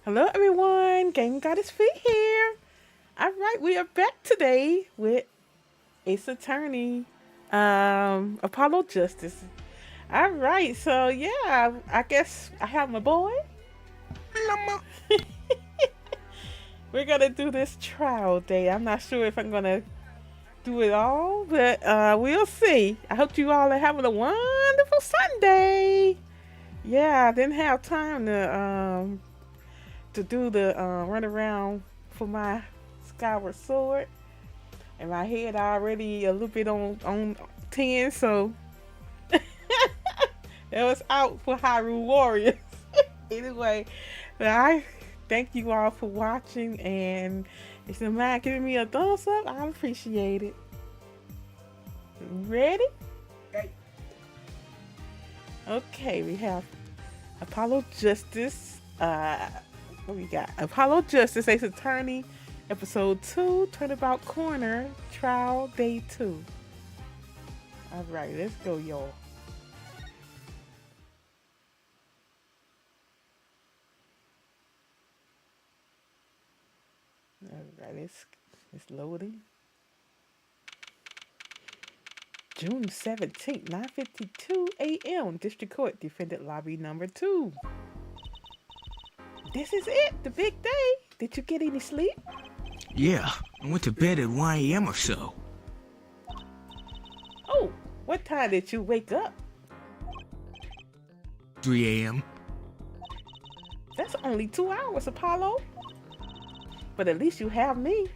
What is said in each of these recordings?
Hello everyone, GameGoddessFee here. Alright, we are back today with Ace Attorney, Apollo Justice. Alright, so yeah, I guess I have my boy. Llama. We're gonna do this trial day. I'm not sure if I'm gonna do it all, but we'll see. I hope you all are having a wonderful Sunday. Yeah, I didn't have time to do the run around for my Skyward Sword, and my head already a little bit on 10, so it was out for Hyrule Warriors. Anyway, but I thank you all for watching, and if you mind giving me a thumbs up, I appreciate it. Ready? Okay. Okay, we have Apollo Justice. What we got? Apollo Justice, Ace Attorney, Episode 2, Turnabout Corner, Trial Day 2. Alright, let's go, y'all. Alright, it's loading. June 17th, 9:52 a.m. District Court, Defendant Lobby number 2. This is it, the big day. Did you get any sleep? Yeah, I went to bed at 1 a.m. or so. Oh, what time did you wake up? 3 a.m. That's only 2 hours, Apollo. But at least you have me.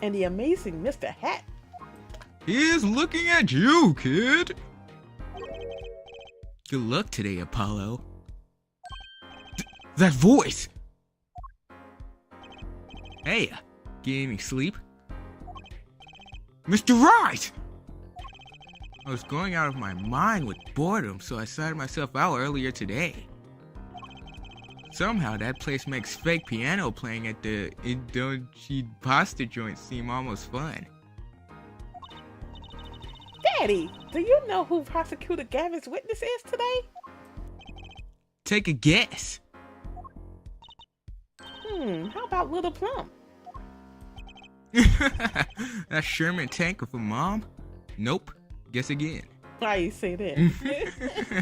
And the amazing Mr. Hat. He's looking at you, kid. Good luck today, Apollo. That voice! Hey, get any sleep? Mr. Right! I was going out of my mind with boredom, so I sighed myself out earlier today. Somehow that place makes fake piano playing at the Indochi pasta joint seem almost fun. Daddy, do you know who Prosecutor Gavin's witness is today? Take a guess. How about Little Plum? That Sherman tank of a mom? Nope. Guess again. Why you say that?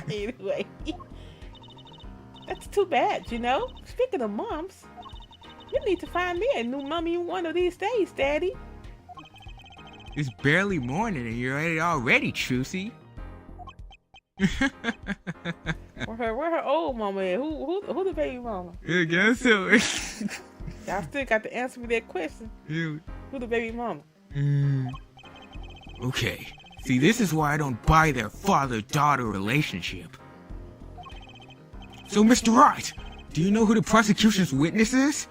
Anyway, that's too bad, you know? Speaking of moms, you need to find me a new mommy one of these days, Daddy. It's barely morning and you're already Trucy. Where her old mama at? Who the baby mama? I guess so. Y'all still got to answer me that question. Yeah. Who the baby mama? Okay. See, this is why I don't buy their father-daughter relationship. So, Mr. Wright, do you know who the prosecution's witness is?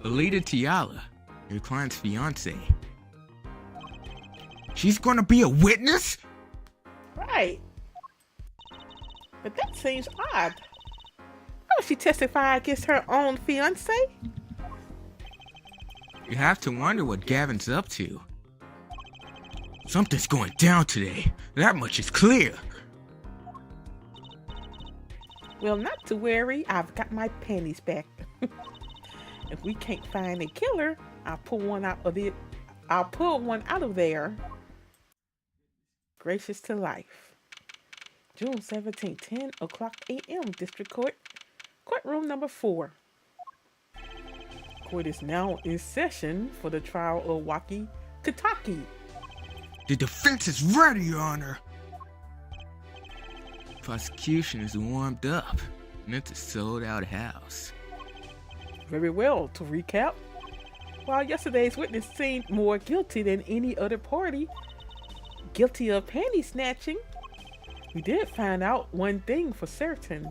Alita Tiala, your client's fiance. She's gonna be a witness? Right. But that seems odd. How would she testify against her own fiance? You have to wonder what Gavin's up to. Something's going down today. That much is clear. Well, not to worry. I've got my panties back. If we can't find a killer, I'll pull one out of there. Gracious to life. June 17th, 10 o'clock a.m. District Court, courtroom number 4. Court is now in session for the trial of Waki Kataki. The defense is ready, Your Honor. Prosecution is warmed up, and it's a sold-out house. Very well. To recap, while yesterday's witness seemed more guilty than any other party, guilty of panty snatching, we did find out one thing for certain.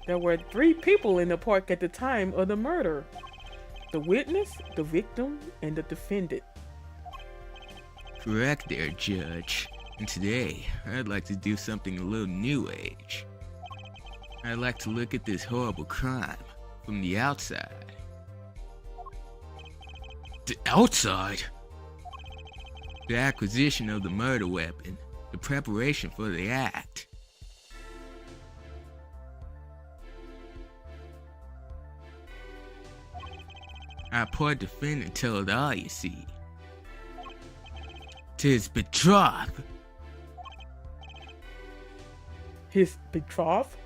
There were 3 people in the park at the time of the murder. The witness, the victim, and the defendant. Correct there, Judge. And today, I'd like to do something a little new age. I'd like to look at this horrible crime from the outside. The outside? The acquisition of the murder weapon, the preparation for the act. I poured the fin and told all you see. 'Tis betrothed. His betrothed?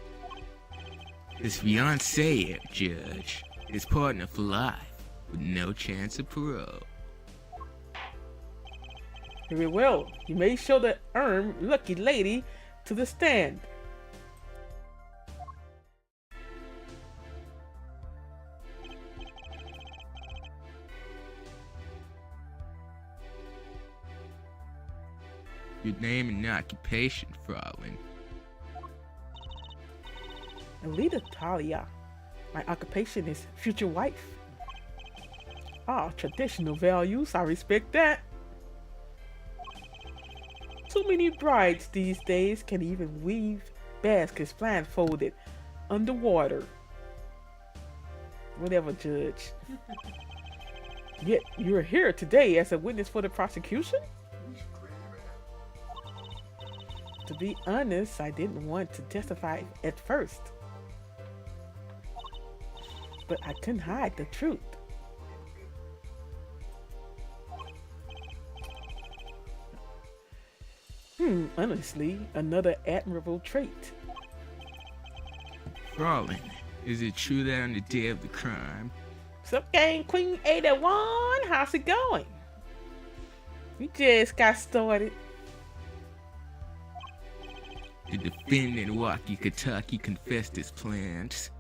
His fiancée, Judge. His partner for life, with no chance of parole. Very well. You may show the lucky lady to the stand. Your name and occupation, Fraulein. Alita Talia. My occupation is future wife. Ah, traditional values. I respect that. Too many brides these days can even weave baskets blindfolded underwater. Whatever, Judge. Yet you're here today as a witness for the prosecution? To be honest, I didn't want to testify at first. But I couldn't hide the truth. Honestly, another admirable trait. Fraulein, is it true that on the day of the crime, What's up, Game Queen 81? How's it going? We just got started. the defendant Walkie Kentucky confessed his plans?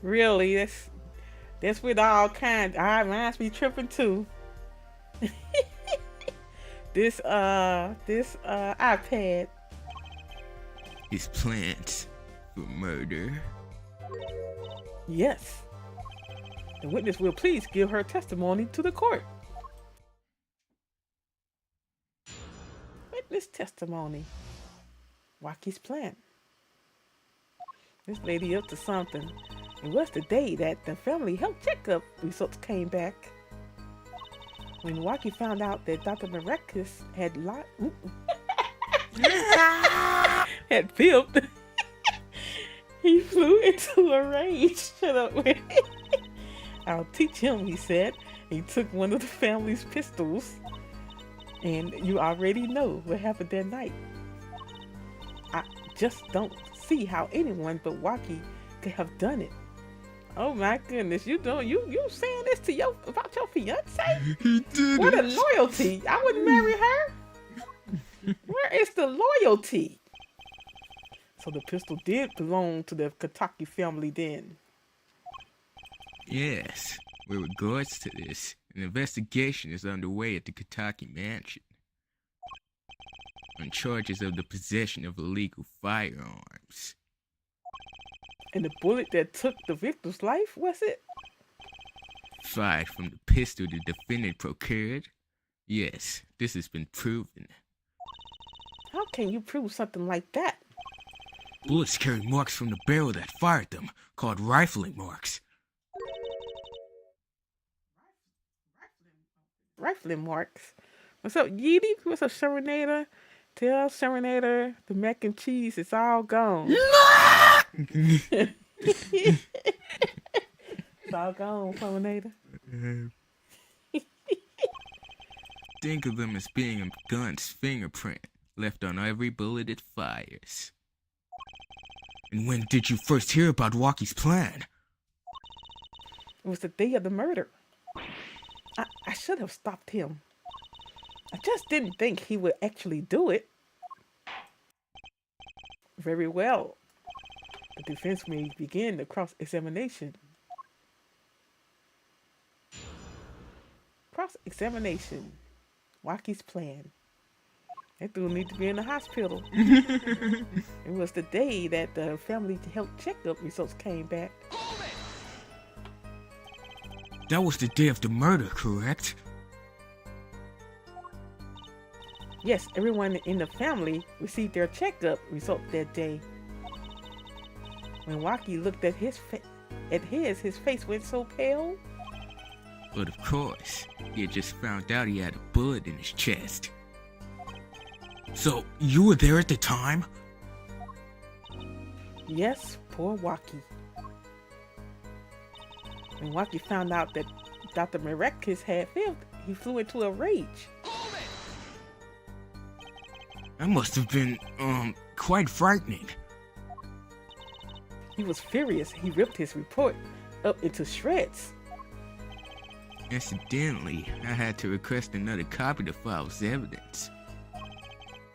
Really, that's with all kinds. Mine's be tripping too. This iPad. His plans for murder? Yes. The witness will please give her testimony to the court. Witness testimony. Wakie's plan. This lady up to something. It was the day that the family health checkup results came back. When Wakie found out that Dr. Miraculous had had filmed, he flew into a rage. Shut up, man. I'll teach him, he said. He took one of the family's pistols. And you already know what happened that night. I just don't see how anyone but Wakie could have done it. Oh my goodness, you saying this to about your fiance? He did What it. a loyalty! I wouldn't marry her. Where is the loyalty? So the pistol did belong to the Kentucky family then. Yes. With regards to this, an investigation is underway at the Kentucky mansion on charges of the possession of illegal firearms. And the bullet that took the victim's life, was it? Fired from the pistol the defendant procured? Yes, this has been proven. How can you prove something like that? Bullets carry marks from the barrel that fired them, called rifling marks. Rifling marks. What's up, Yeety? What's up, Serenator? Tell Serenator the mac and cheese is all gone. It's all gone, Serenator. Think of them as being a gun's fingerprint left on every bullet it fires. And when did you first hear about Wakie's plan? It was the day of the murder. I should have stopped him. I just didn't think he would actually do it. Very well. The defense may begin the cross-examination. Cross-examination. Wakie's plan. That dude need to be in the hospital. It was the day that the family health checkup results came back. That was the day of the murder, correct? Yes, everyone in the family received their checkup result that day. When Wakie looked at his face went so pale. But of course, he had just found out he had a bullet in his chest. So, you were there at the time? Yes, poor Waki. When Waki found out that Dr. Miraculous had failed, he flew into a rage. That must have been, quite frightening. He was furious. He ripped his report up into shreds. Incidentally, I had to request another copy to file as evidence.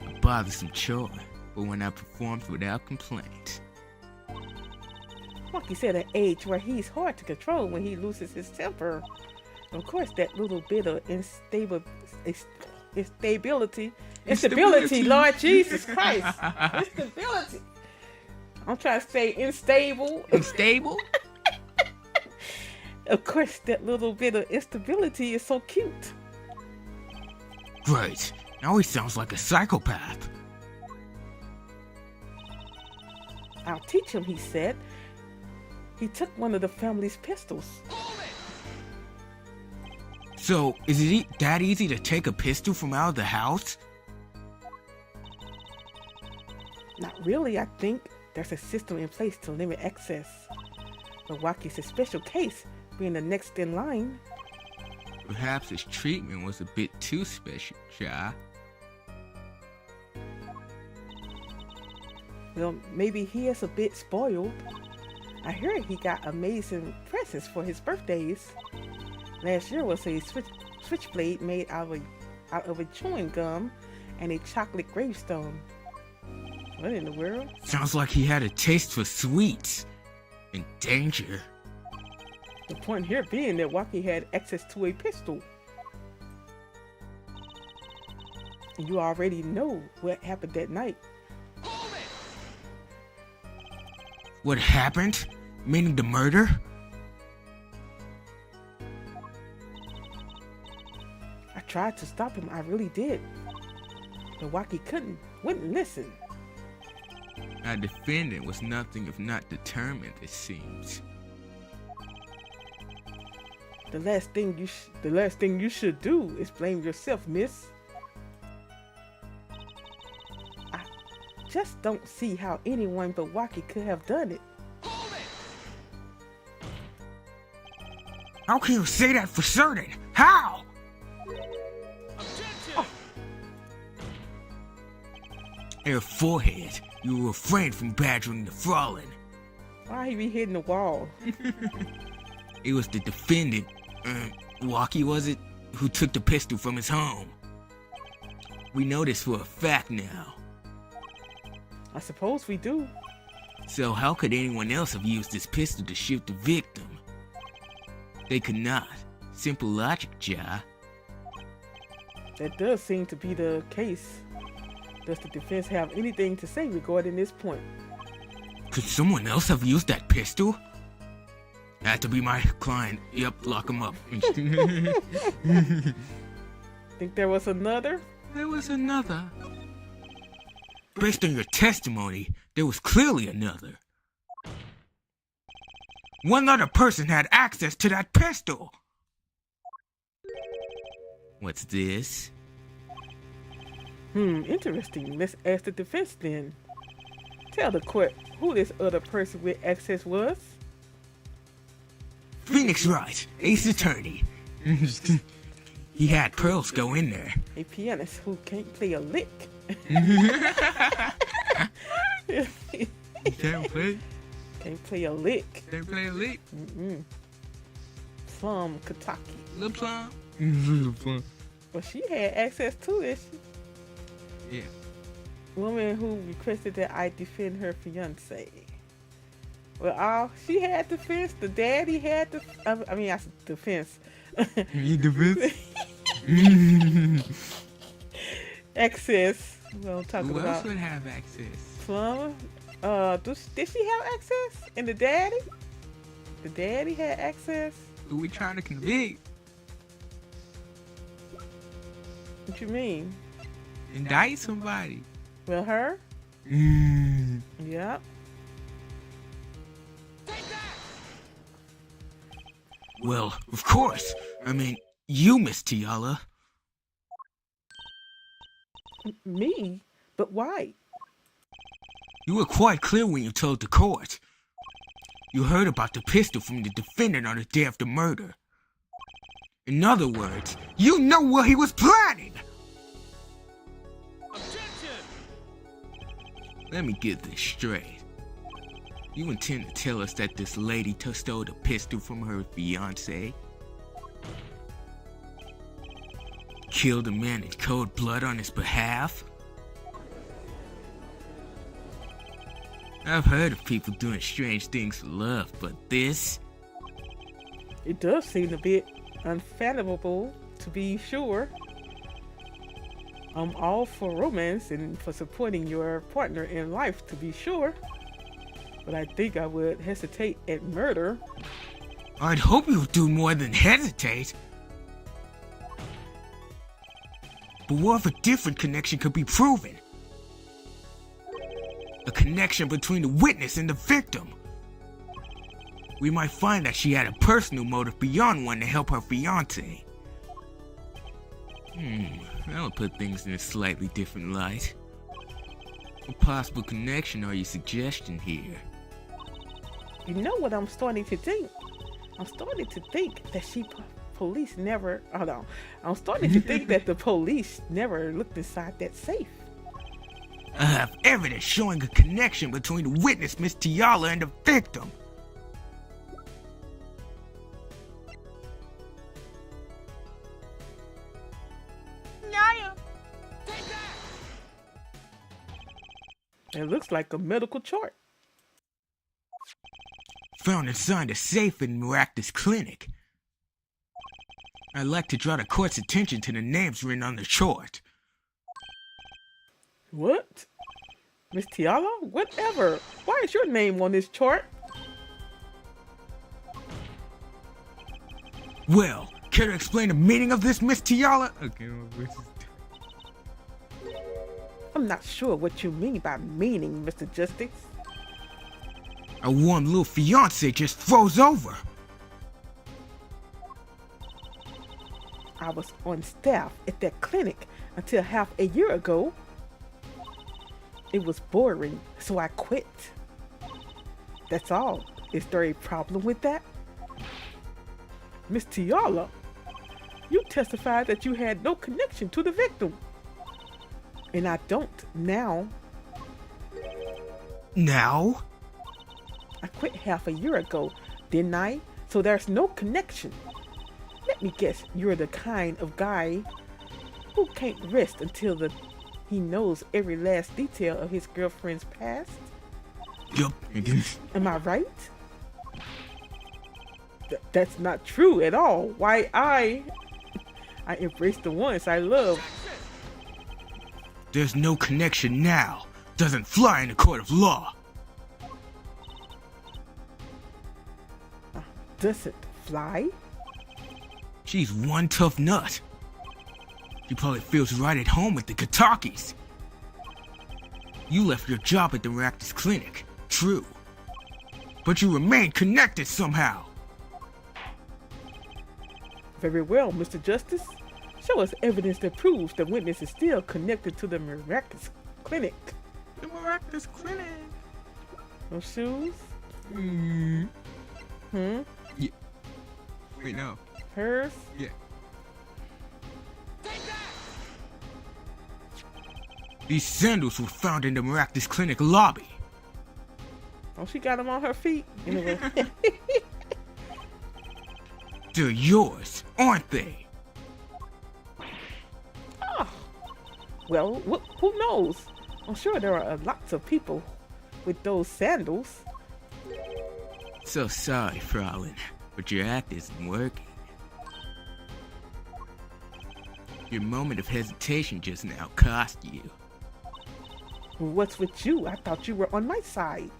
A bothersome chore, but when I performed without complaint. Waki said at an age where he's hard to control when he loses his temper. Of course, that little bit of instability, Lord Jesus Christ. Instability. I'm trying to say unstable. Unstable? Of course, that little bit of instability is so cute. Great. Now he sounds like a psychopath. I'll teach him, he said. He took one of the family's pistols. So, is it that easy to take a pistol from out of the house? Not really, I think. There's a system in place to limit access. But Waki's a special case, being the next in line. Perhaps his treatment was a bit too special, Ja. Well, maybe he is a bit spoiled. I heard he got amazing presents for his birthdays. Last year was a switchblade made out of a chewing gum and a chocolate gravestone. What in the world? Sounds like he had a taste for sweets and danger. The point here being that Waki had access to a pistol. And you already know what happened that night. What happened? Meaning the murder? I tried to stop him, I really did. But Waki wouldn't listen. Our defendant was nothing if not determined, it seems. The last thing you should do is blame yourself, miss. I just don't see how anyone but Waki could have done it. How can you say that for certain? How? Oh. Your forehead, you refrained from badgering the Frolin. Why he be hitting the wall? It was the defendant, Waki was it, who took the pistol from his home. We know this for a fact now. I suppose we do. So how could anyone else have used this pistol to shoot the victim? They could not. Simple logic, Ja. That does seem to be the case. Does the defense have anything to say regarding this point? Could someone else have used that pistol? Had to be my client. Yep, lock him up. Think there was another? There was another. Based on your testimony, there was clearly another. One other person had access to that pistol. What's this? Interesting. Let's ask the defense then. Tell the court who this other person with access was. Phoenix Wright, Ace Attorney. He had pearls go in there. A pianist who can't play a lick. Can't play? Can't play a lick. Can't play a lick? Plum Kataki. Lil Plum? Lil Plum. Well, she had access to it. Yeah. Woman who requested that I defend her fiance. Well, she had defense. The daddy had defense. You defense? Access. Well, Who else would have access? Plum. Did she have access? And the daddy? The daddy had access. Who we trying to convict? What you mean? Indict somebody. Well, her? Yep. Well, of course. I mean, you, Miss Tiala. Me? But why? You were quite clear when you told the court. You heard about the pistol from the defendant on the day of the murder. In other words, you know what he was planning! Objection! Let me get this straight. You intend to tell us that this lady stole the pistol from her fiancé? Killed a man in cold blood on his behalf? I've heard of people doing strange things for love, but this? It does seem a bit unfathomable, to be sure. I'm all for romance and for supporting your partner in life, to be sure. But I think I would hesitate at murder. I'd hope you'd do more than hesitate. But what if a different connection could be proven? A connection between the witness and the victim. We might find that she had a personal motive beyond one to help her fiancé. That'll put things in a slightly different light. What possible connection are you suggesting here? You know what I'm starting to think? I'm starting to think that police never, hold on. I'm starting to think that the police never looked inside that safe. I have evidence showing a connection between the witness, Miss Tiala, and the victim. Naya! Take that! It looks like a medical chart. Found inside a safe in Miraculous Clinic. I'd like to draw the court's attention to the names written on the chart. What? Miss Tiala? Whatever. Why is your name on this chart? Well, care to explain the meaning of this, Miss Tiala? Okay, I'm not sure what you mean by meaning, Mr. Justice. a warm little fiance just froze over. I was on staff at that clinic until half a year ago. It was boring, so I quit. That's all. Is there a problem with that? Miss Tiala, you testified that you had no connection to the victim. And I don't now. Now? I quit half a year ago, didn't I? So there's no connection. Let me guess, you're the kind of guy who can't rest until he knows every last detail of his girlfriend's past. Yup. Am I right? That's not true at all. Why I embrace the ones I love. There's no connection now. Doesn't fly in the court of law. Does it fly? She's one tough nut. She probably feels right at home with the Katakis. You left your job at the Miraculous Clinic, true. But you remain connected somehow. Very well, Mr. Justice. Show us evidence that proves the witness is still connected to the Miraculous Clinic. The Miraculous Clinic. No shoes? Hmm. Hmm? Yeah. Wait, no. Hers? Yeah. These sandals were found in the Miraculous Clinic lobby. Oh, she got them on her feet. Anyway. They're yours, aren't they? Oh. Well, who knows? I'm sure there are lots of people with those sandals. So sorry, Fraulein, but your act isn't working. Your moment of hesitation just now cost you. What's with you? I thought you were on my side.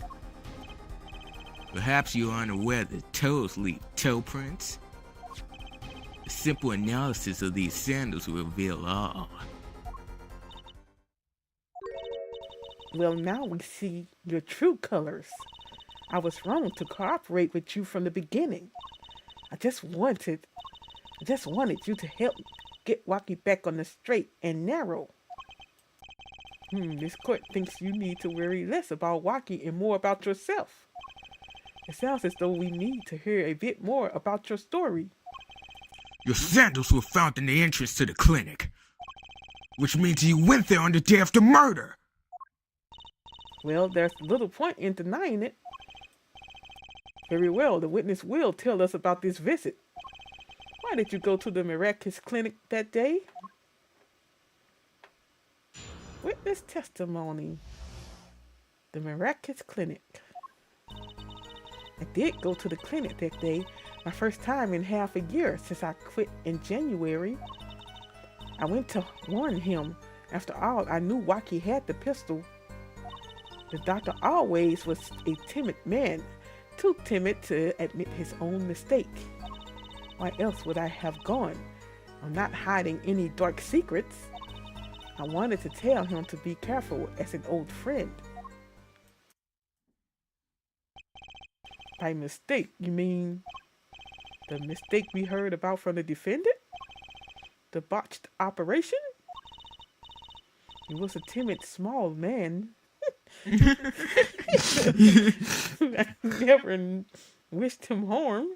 Perhaps you aren't aware that toes leave toe prints? A simple analysis of these sandals will reveal all. Well, now we see your true colors. I was wrong to cooperate with you from the beginning. I just wanted just wanted you to help get Wacky back on the straight and narrow. This court thinks you need to worry less about Wacky and more about yourself. It sounds as though we need to hear a bit more about your story. Your sandals were found in the entrance to the clinic, which means you went there on the day of the murder. Well, there's little point in denying it. Very well, the witness will tell us about this visit. Why did you go to the miraculous clinic that day? Witness testimony. The miraculous clinic. I did go to the clinic that day, my first time in half a year since I quit in January. I went to warn him. After all, I knew Wacky had the pistol. The doctor always was a timid man, too timid to admit his own mistake. Why else would I have gone? I'm not hiding any dark secrets. I wanted to tell him to be careful as an old friend. By mistake, you mean the mistake we heard about from the defendant? The botched operation? He was a timid, small man. I never wished him harm.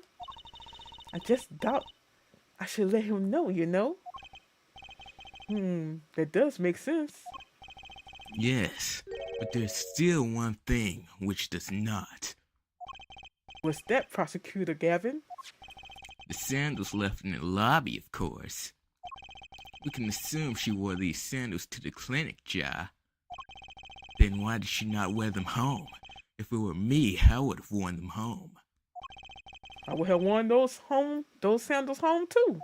I just thought I should let him know, you know? That does make sense. Yes, but there's still one thing which does not. What's that, Prosecutor Gavin? The sandals left in the lobby, of course. We can assume she wore these sandals to the clinic, Ja. Then why did she not wear them home? If it were me, I would have worn them home. I would have worn those sandals home too.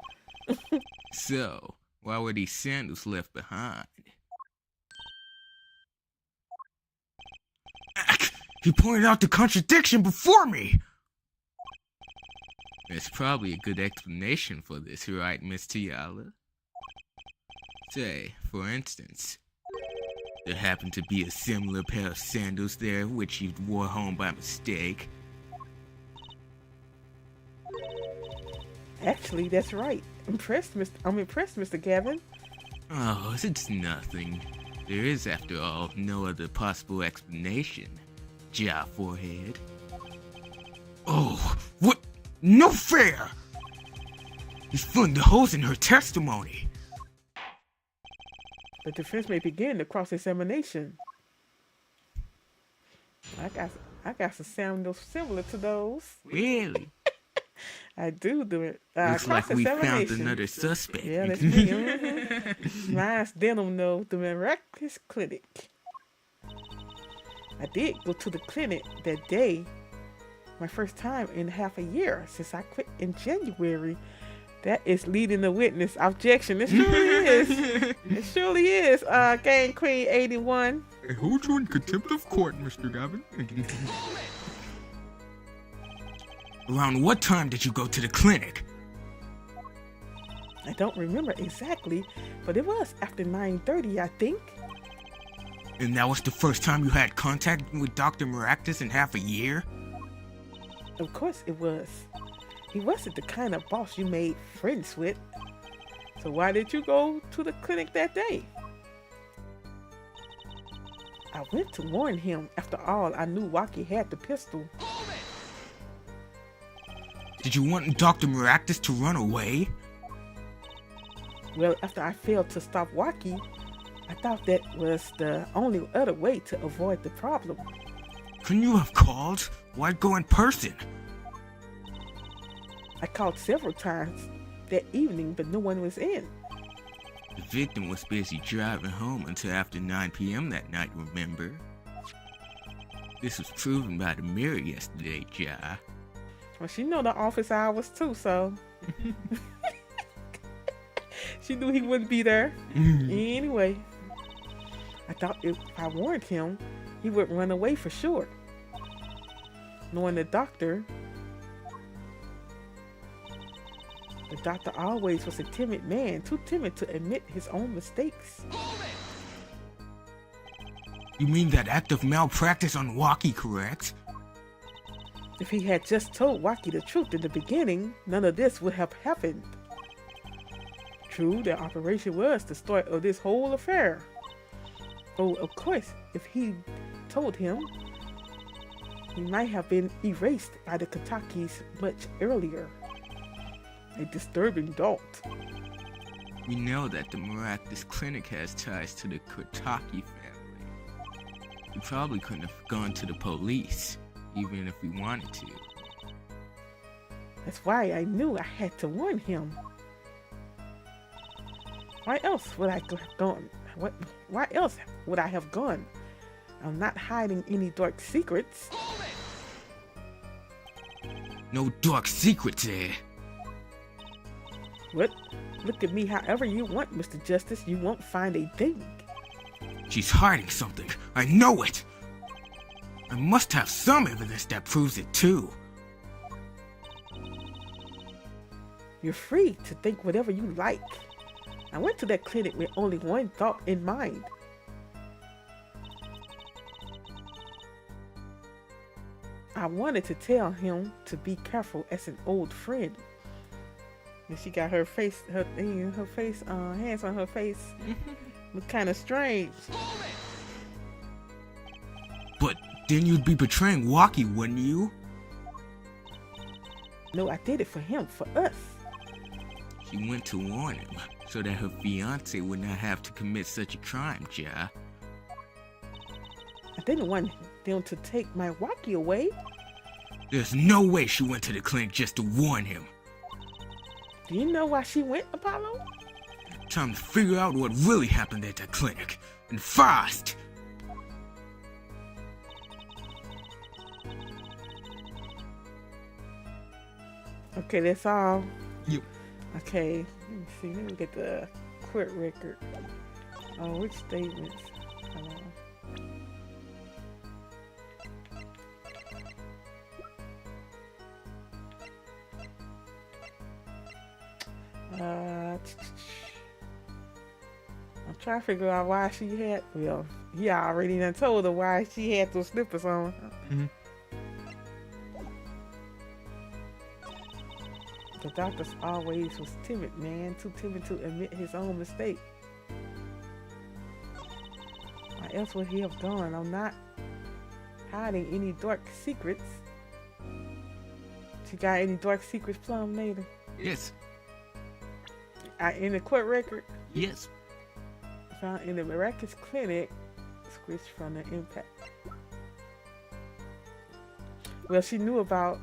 So, why were these sandals left behind? He pointed out the contradiction before me! There's probably a good explanation for this, right, Miss Tiala? Say, for instance, there happened to be a similar pair of sandals there which you wore home by mistake. Actually, that's right. I'm impressed, Mr. Gavin. Oh, it's nothing. There is, after all, no other possible explanation. Ja forehead. Oh, what? No fair! He's filling the holes in her testimony. The defense may begin the cross-examination. I got some sandals similar to those. Really? I do it. Looks like we found another suspect. Yeah, that's me. Mine's denim though, the miraculous clinic. I did go to the clinic that day. My first time in half a year since I quit in January. That is leading the witness objection. It surely is. It surely is. Gang Queen 81. I hold you in contempt of court, Mr. Gavin. Around what time did you go to the clinic? I don't remember exactly, but it was after 9:30, I think. And that was the first time you had contact with Dr. Maractus in half a year? Of course it was. He wasn't the kind of boss you made friends with. So why did you go to the clinic that day? I went to warn him. After all, I knew Wacky had the pistol. Did you want Dr. Maractus to run away? Well, after I failed to stop Wacky, I thought that was the only other way to avoid the problem. Couldn't you have called? Why go in person? I called several times that evening, but no one was in. The victim was busy driving home until after 9 p.m. that night, remember? This was proven by the mirror yesterday, Ja. Well, she know the office hours too, so... She knew he wouldn't be there. Anyway, I thought if I warned him, he would run away for sure. Knowing the doctor always was a timid man, too timid to admit his own mistakes. You mean that act of malpractice on Wacky, correct? If he had just told Wacky the truth in the beginning, none of this would have happened. True, the operation was the start of this whole affair. Oh, of course, if he told him, he might have been erased by the Katakis much earlier. A disturbing thought. We know that the Maractus Clinic has ties to the Kotaki family. We probably couldn't have gone to the police, even if we wanted to. That's why I knew I had to warn him. Why else would I have gone? Why else would I have gone? I'm not hiding any dark secrets. No dark secrets there. What? Look at me however you want, Mr. Justice. You won't find a thing. She's hiding something. I know it. I must have some evidence that proves it too. You're free to think whatever you like. I went to that clinic with only one thought in mind. I wanted to tell him to be careful as an old friend. And she got her face, hands on her face. Look kind of strange. But then you'd be betraying Waki, wouldn't you? No, I did it for him, for us. She went to warn him, so that her fiancé would not have to commit such a crime, Ja. I didn't want them to take my Waki away. There's no way she went to the clinic just to warn him. Do you know why she went, Apollo? Time to figure out what really happened at that clinic, and fast! Okay, that's all. Yep. Okay, let me see. Let me get the court record. Oh, which statements? I'm trying to figure out why she had. Well, he already done told her why she had those slippers on. Mm-hmm. The doctor always was timid, man. Too timid to admit his own mistake. Why else would he have gone? I'm not hiding any dark secrets. She got any dark secrets, Plum, later? Yes. In the court record? Yes. Found in the Maractus Clinic, switched from the impact. Well, she knew about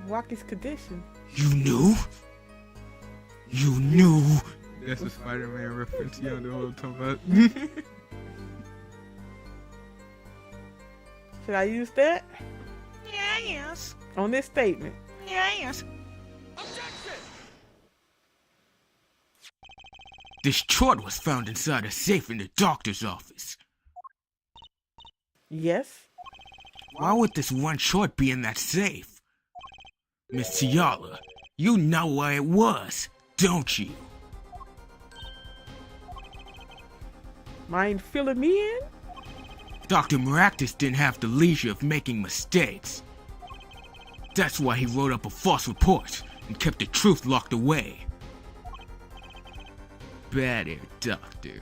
Waki's condition. You knew? You knew? That's a Spider-Man reference, you know what I'm talking about. Should I use that? Yes. On this statement? Yes. Objection! This chart was found inside a safe in the doctor's office. Yes. Why would this one chart be in that safe? Miss Tiala, you know where it was, don't you? Mind filling me in? Dr. Maractus didn't have the leisure of making mistakes. That's why he wrote up a false report and kept the truth locked away. Bad air, Doctor.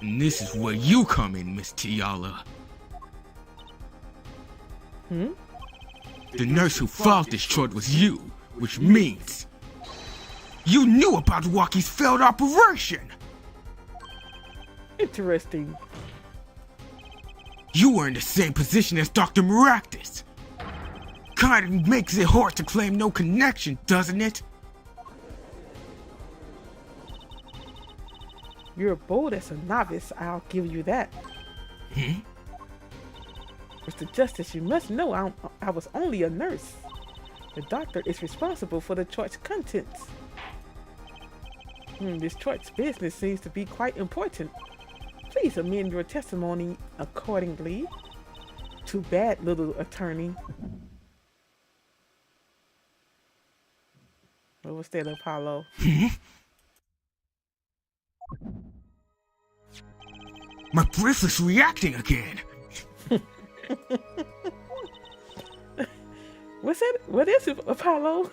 And this is where you come in, Miss Tiala. The nurse who filed this chart was you, which means you knew about Waki's failed operation. Interesting. You were in the same position as Dr. Maractus. Kinda makes it hard to claim no connection, doesn't it? You're bold as a novice, I'll give you that. Mr. Justice, you must know I was only a nurse. The doctor is responsible for the chart's contents. This chart's business seems to be quite important. Please amend your testimony accordingly. Too bad, little attorney. What was that, Apollo? My breath is reacting again. What's that? What is it, Apollo?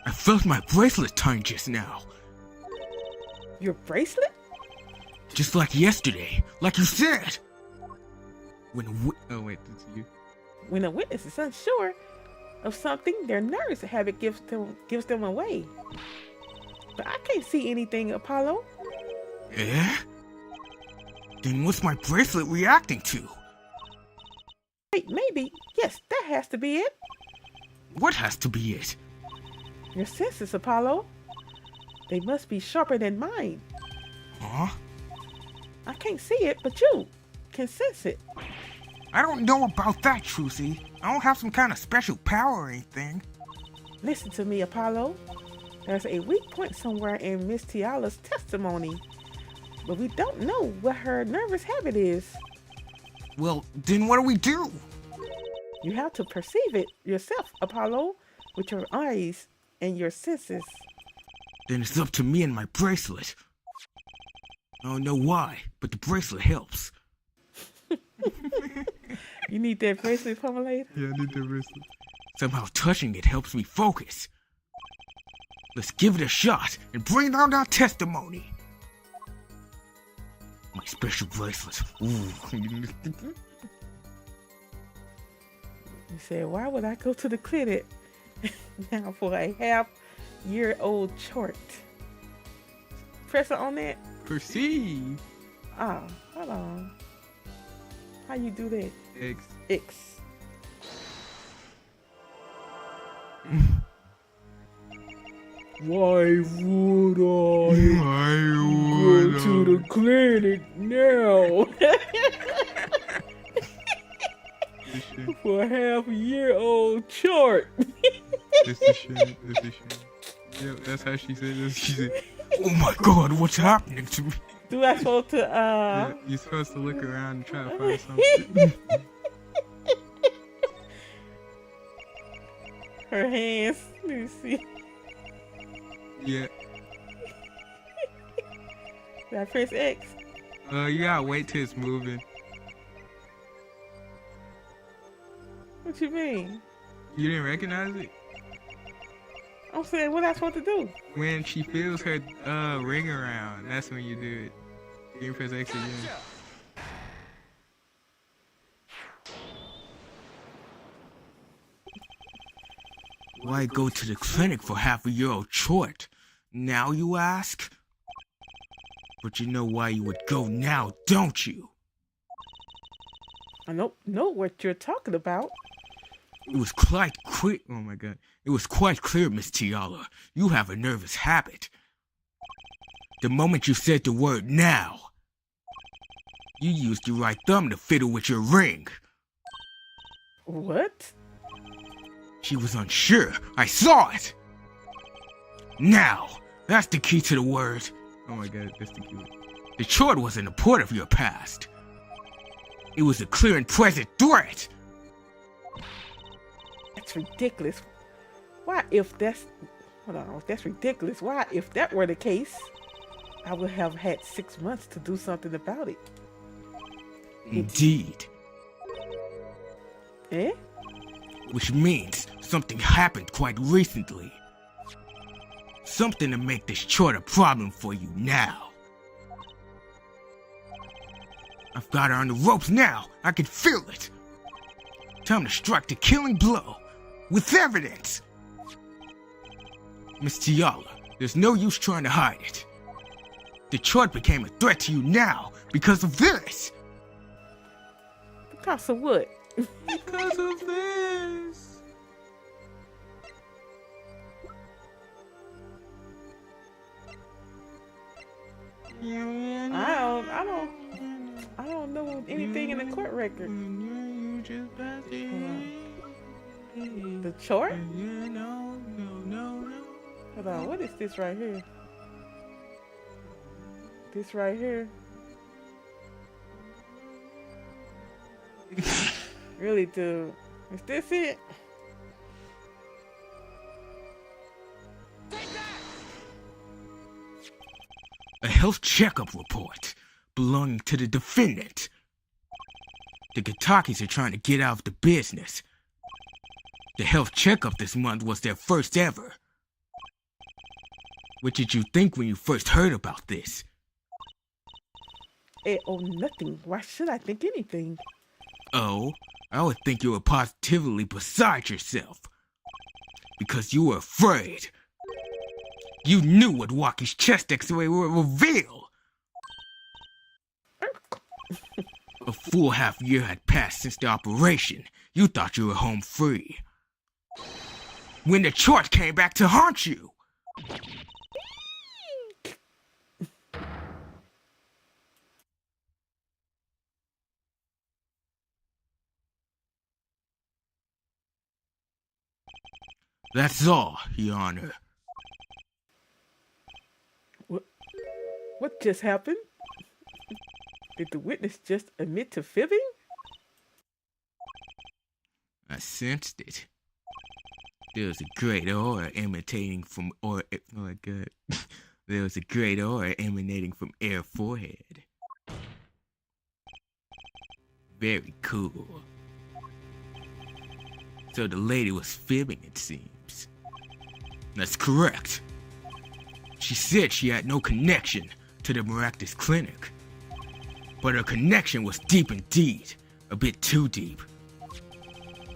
I felt my bracelet turn just now. Your bracelet? Just like yesterday, like you said. Oh wait, that's you. When a witness is unsure of something, their nervous habit gives them away. But I can't see anything, Apollo. Eh? Then what's my bracelet reacting to? Wait, maybe. Yes, that has to be it. What has to be it? Your senses, Apollo. They must be sharper than mine. Huh? I can't see it, but you can sense it. I don't know about that, Trucy. I don't have some kind of special power or anything. Listen to me, Apollo. There's a weak point somewhere in Miss Tiala's testimony, but we don't know what her nervous habit is. Well, then what do we do? You have to perceive it yourself, Apollo, with your eyes and your senses. Then it's up to me and my bracelet. I don't know why, but the bracelet helps. You need that bracelet, Pomelator? Yeah, I need the bracelet. Somehow touching it helps me focus. Let's give it a shot and bring out our testimony. My special bracelet. Ooh. You said, why would I go to the clinic now for a half-year-old chart? Press it on that. Perceive. Oh, hold on. How you do that? X. X. Why would I go to the clinic now? For a half-year-old chart. This is shit. Yeah, that's how she said it. She said, "Oh my God, what's happening to me?" Do I supposed to Yeah, you're supposed to look around and try to find something. Her hands. Let me see. Yeah. Did I press X? You gotta wait till it's moving. What you mean? You didn't recognize it? I'm saying, what I supposed to do? When she feels her ring around, that's when you do it. You can press X again. Why go to the clinic for half-a-year-old chart? Now you ask? But you know why you would go now, don't you? I don't know what you're talking about. It was quite clear. Oh my God. It was quite clear, Miss Tiala. You have a nervous habit. The moment you said the word now, you used your right thumb to fiddle with your ring. What? She was unsure. I saw it. Now, that's the key to the word. Oh my God, that's the key. The chart wasn't a part of your past. It was a clear and present threat. That's ridiculous. Why, if that's... Hold on, that's ridiculous. Why, if that were the case, I would have had 6 months to do something about it. Indeed. Eh? Which means something happened quite recently. Something to make this chart a problem for you now. I've got her on the ropes now. I can feel it. Time to strike the killing blow. With evidence. Miss Tiala, there's no use trying to hide it. The chart became a threat to you now because of this. Because of what? Because of this. I don't know anything in the court record. The chart? Hold on, what is this right here? This right here? Really, dude? Is this it? A health checkup report belonging to the defendant. The Gatakis are trying to get out of the business. The health checkup this month was their first ever. What did you think when you first heard about this? Oh, nothing. Why should I think anything? Oh, I would think you were positively beside yourself. Because you were afraid. You knew what Walkie's chest x-ray would reveal. A full half year had passed since the operation. You thought you were home free. When the chart came back to haunt you. That's all, Your Honor. What just happened? Did the witness just admit to fibbing? I sensed it. There was a great aura emanating from oh my god. There was a great aura emanating from Air forehead. Very cool. So the lady was fibbing, it seems. That's correct. She said she had no connection to the Maractus Clinic. But her connection was deep indeed, a bit too deep.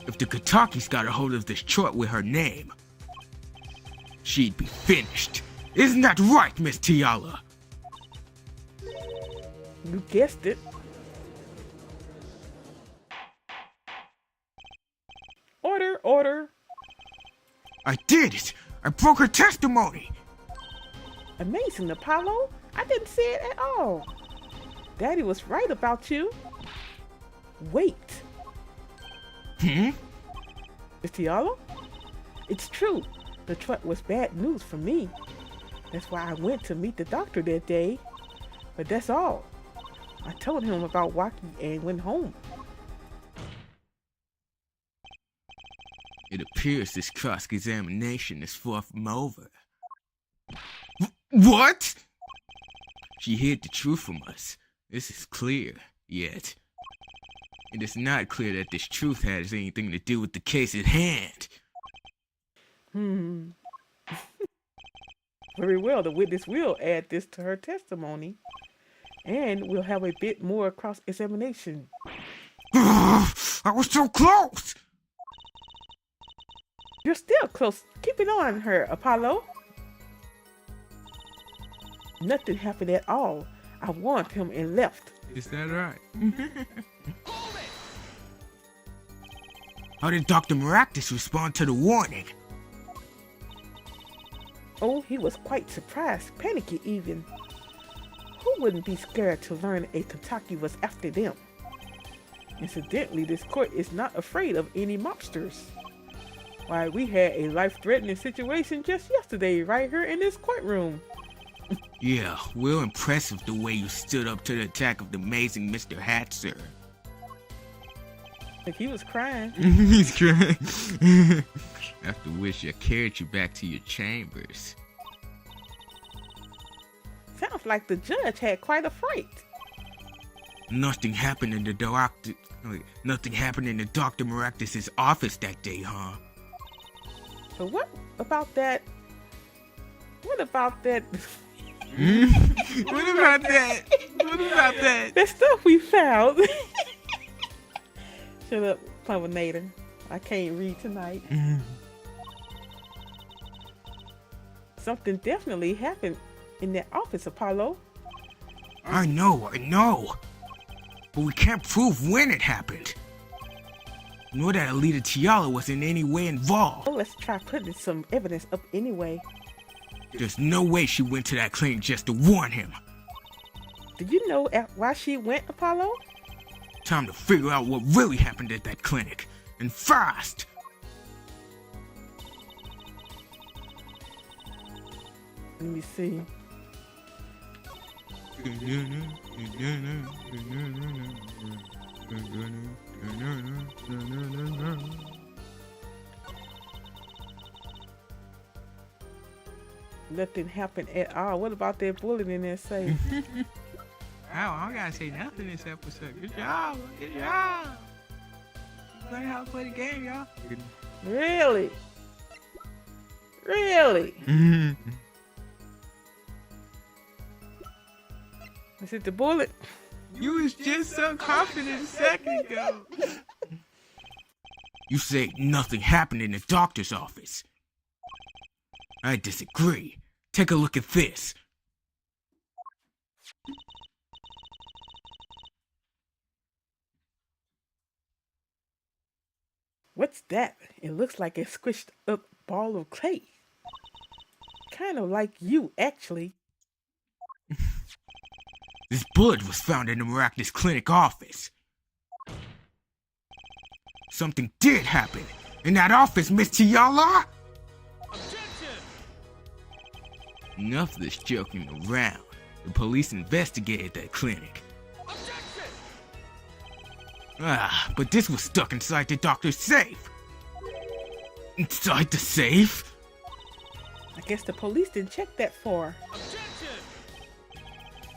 If the Katakis got a hold of this chart with her name, she'd be finished. Isn't that right, Miss Tiala? You guessed it. Order, order. I did it! I broke her testimony! Amazing, Apollo. I didn't see it at all. Daddy was right about you. Wait. Mr. Yalo? It's true. The truck was bad news for me. That's why I went to meet the doctor that day. But that's all. I told him about Waki and went home. It appears this cross-examination is far from over. What? She hid the truth from us. This is clear, yet it is not clear that this truth has anything to do with the case at hand. Very well, the witness will add this to her testimony. And we'll have a bit more cross-examination. I was so close! You're still close. Keep it on her, Apollo. Nothing happened at all. I warned him and left. Is that right? How did Dr. Maractus respond to the warning? Oh, he was quite surprised, panicky even. Who wouldn't be scared to learn a Tataki was after them? Incidentally, this court is not afraid of any mobsters. Why, we had a life-threatening situation just yesterday right here in this courtroom. Yeah, real impressive the way you stood up to the attack of the amazing Mr. Hatzer. Like he was crying. He's crying. After which I carried you back to your chambers. Sounds like the judge had quite a fright. Nothing happened in the Dr. Maractus' office that day, huh? But what about that? What about that? What about that? What about that? That stuff we found. Shut up, Pluminator. I can't read tonight. Something definitely happened in that office, Apollo. I know. But we can't prove when it happened. Nor that Alita Tiala was in any way involved. Well, let's try putting some evidence up anyway. There's no way she went to that clinic just to warn him. Did you know why she went, Apollo? Time to figure out what really happened at that clinic. And fast! Let me see. Nothing happened at all. What about that bullet in there safe? I don't gotta say nothing this episode. Good job. Good job. Learn how to play the game, y'all. Really? Really? Is it the bullet? You was just so confident a second ago. You say nothing happened in the doctor's office. I disagree. Take a look at this. What's that? It looks like a squished up ball of clay. Kind of like you, actually. This bullet was found in the miraculous clinic office. Something did happen in that office, Miss Tiala. Objection! Enough of this joking around. The police investigated that clinic. Objection! But this was stuck inside the doctor's safe. Inside the safe? I guess the police didn't check that far. Objection!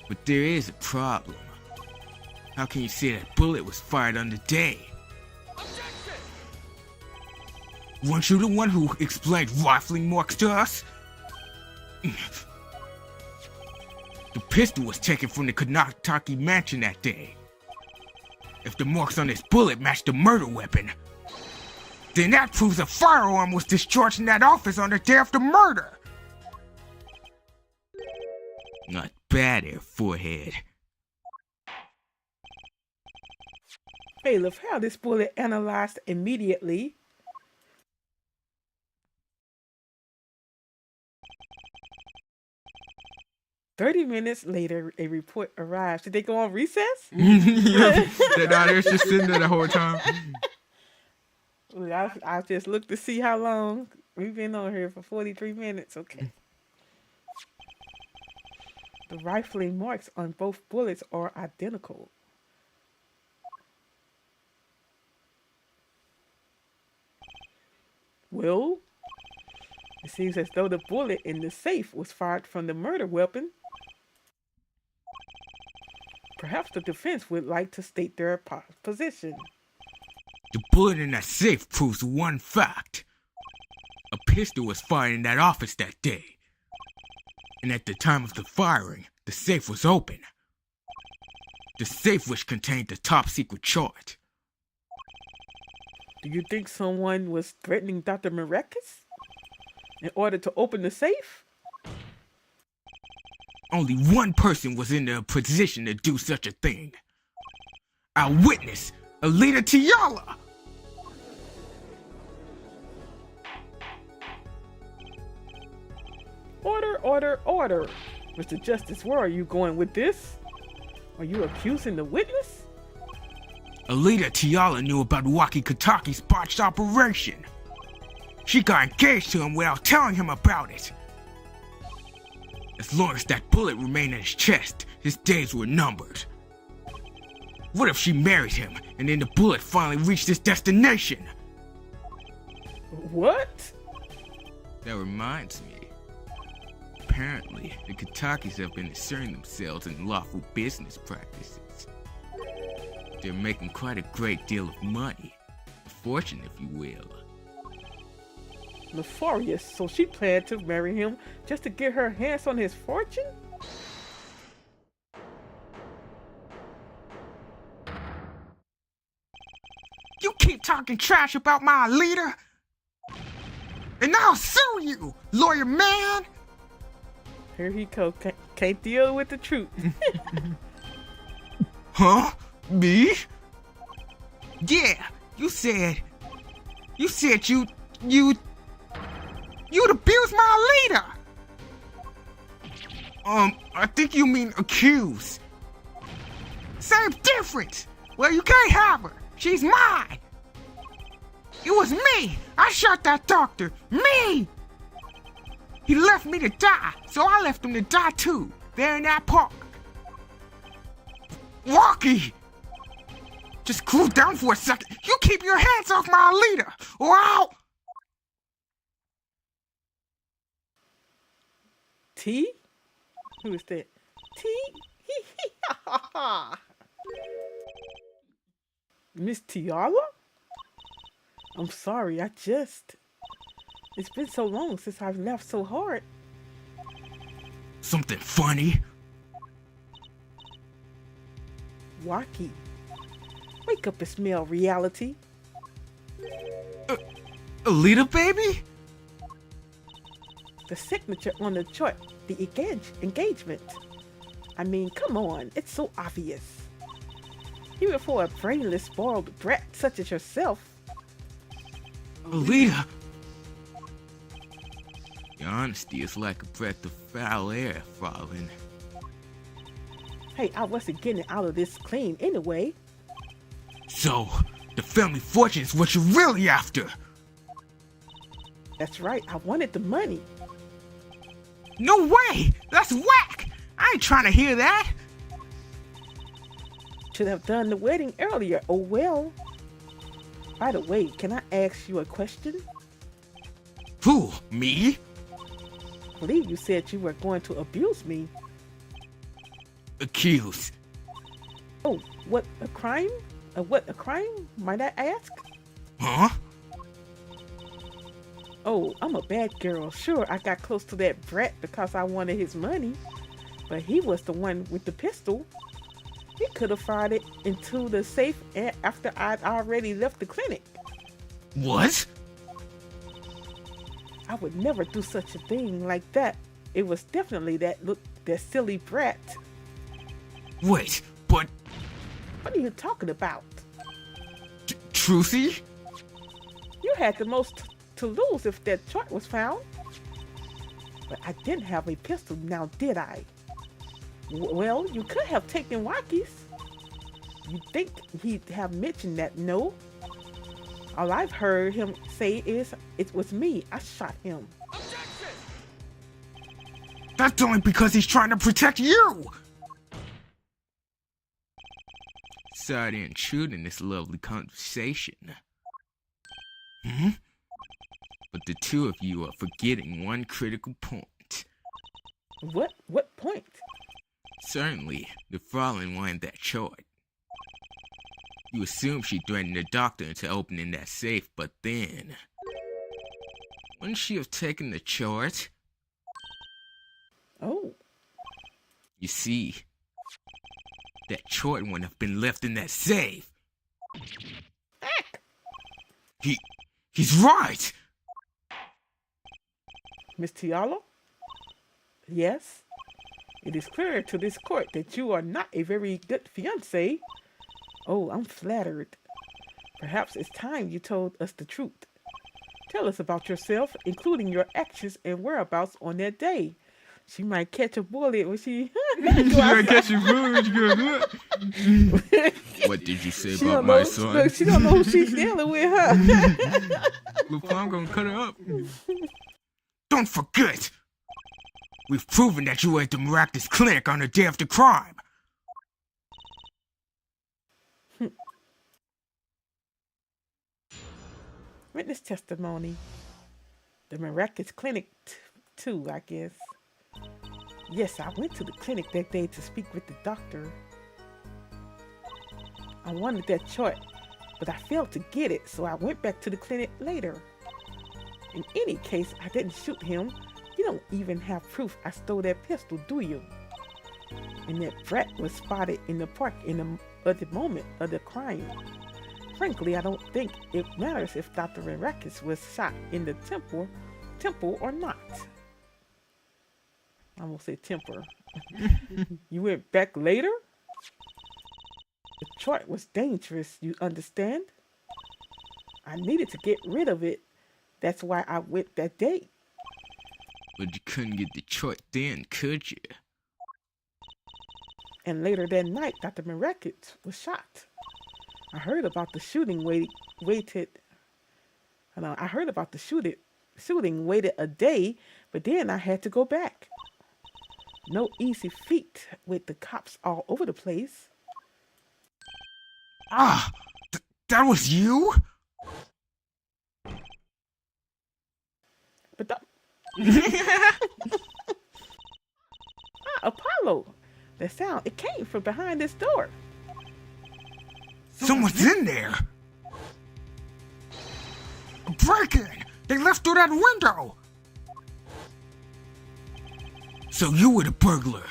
But there is a problem. How can you say that bullet was fired on the day? Objection! Weren't you the one who explained rifling marks to us? The pistol was taken from the Kanataki mansion that day. If the marks on this bullet match the murder weapon, then that proves a firearm was discharged in that office on the day of the murder. Not bad there, forehead. Bailiff, how this bullet analyzed immediately. "30 minutes later, a report arrives." Did they go on recess? Yeah, they're not there, just sitting there the whole time. I just looked to see how long. We've been on here for 43 minutes. Okay. The rifling marks on both bullets are identical. Well, it seems as though the bullet in the safe was fired from the murder weapon. Perhaps the defense would like to state their position. The bullet in that safe proves one fact. A pistol was fired in that office that day. And at the time of the firing, the safe was open. The safe which contained the top secret chart. Do you think someone was threatening Dr. Miraculous in order to open the safe? Only one person was in the position to do such a thing. Our witness, Alita Tiala. Order, order, order. Mr. Justice, where are you going with this? Are you accusing the witness? Alita Tiala knew about Waki Kataki's botched operation. She got engaged to him without telling him about it. As long as that bullet remained in his chest, his days were numbered. What if she married him, and then the bullet finally reached its destination? What? That reminds me. Apparently, the Katakis have been inserting themselves in lawful business practices. They're making quite a great deal of money. A fortune, if you will. Nefarious, so she planned to marry him just to get her hands on his fortune? You keep talking trash about my leader, and I'll sue you, lawyer man! Here he goes, can't deal with the truth. Huh? Me? Yeah, you said you'd abuse my leader! I think you mean accuse. Same difference! Well, you can't have her. She's mine! It was me! I shot that doctor! Me! He left me to die, so I left him to die too, there in that park. Rocky! Just cool down for a second. You keep your hands off my leader, or I'll... T? Who is that? T? Miss Tiala? I'm sorry, it's been so long since I've laughed so hard. Something funny? wacky. Wake up and smell reality. Alita, baby? The signature on the chart, the engagement. I mean, come on, it's so obvious. Even for a brainless, spoiled brat such as yourself. Alita! Your honesty is like a breath of foul air, Fallen. Hey, I wasn't getting out of this clean anyway. So, the family fortune is what you're really after! That's right, I wanted the money. No way! That's whack! I ain't trying to hear that! Should have done the wedding earlier, oh well. By the way, can I ask you a question? Who? Me? I believe you said you were going to abuse me. Accused. Oh, what a crime? What a crime, might I ask? Huh? Oh, I'm a bad girl. Sure, I got close to that brat because I wanted his money. But he was the one with the pistol. He could have fired it into the safe after I'd already left the clinic. What? I would never do such a thing like that. It was definitely that silly brat. Wait, but... What are you talking about? Trucy? You had the most to lose if that chart was found. But I didn't have a pistol now, did I? Well, you could have taken Waki's. You think he'd have mentioned that, no? All I've heard him say is, it was me, I shot him. Objection! That's only because he's trying to protect you! Sorry to intrude in this lovely conversation. But the two of you are forgetting one critical point. What point? Certainly, the Fallen wanted that chart. You assume she threatened the doctor into opening that safe, but then... Wouldn't she have taken the chart? Oh. You see, that chart wouldn't have been left in that safe. He's right! Miss Tiala? Yes? It is clear to this court that you are not a very good fiancé. Oh, I'm flattered. Perhaps it's time you told us the truth. Tell us about yourself, including your actions and whereabouts on that day. She might catch a bullet when she... She might catch a bullet when she goes, what did you say about my son? Look, she don't know who she's dealing with, huh? Look, I'm gonna cut her up. Don't forget! We've proven that you were at the miraculous clinic on the day of the crime. Witness testimony. The miraculous clinic too, I guess. Yes, I went to the clinic that day to speak with the doctor. I wanted that chart, but I failed to get it, so I went back to the clinic later. In any case, I didn't shoot him. You don't even have proof I stole that pistol, do you? And that brat was spotted in the park at the moment of the crime. Frankly, I don't think it matters if Dr. Renrakis was shot in the temple or not. I almost said temper. You went back later? The chart was dangerous, you understand? I needed to get rid of it. That's why I went that day. But you couldn't get the chart then, could you? And later that night, Dr. Renrakis was shot. I heard about the shooting waited a day, but then I had to go back. No easy feat with the cops all over the place. Ah, that was you? But Apollo, the sound, it came from behind this door. Someone's in there! A break-in! They left through that window! So you were the burglar?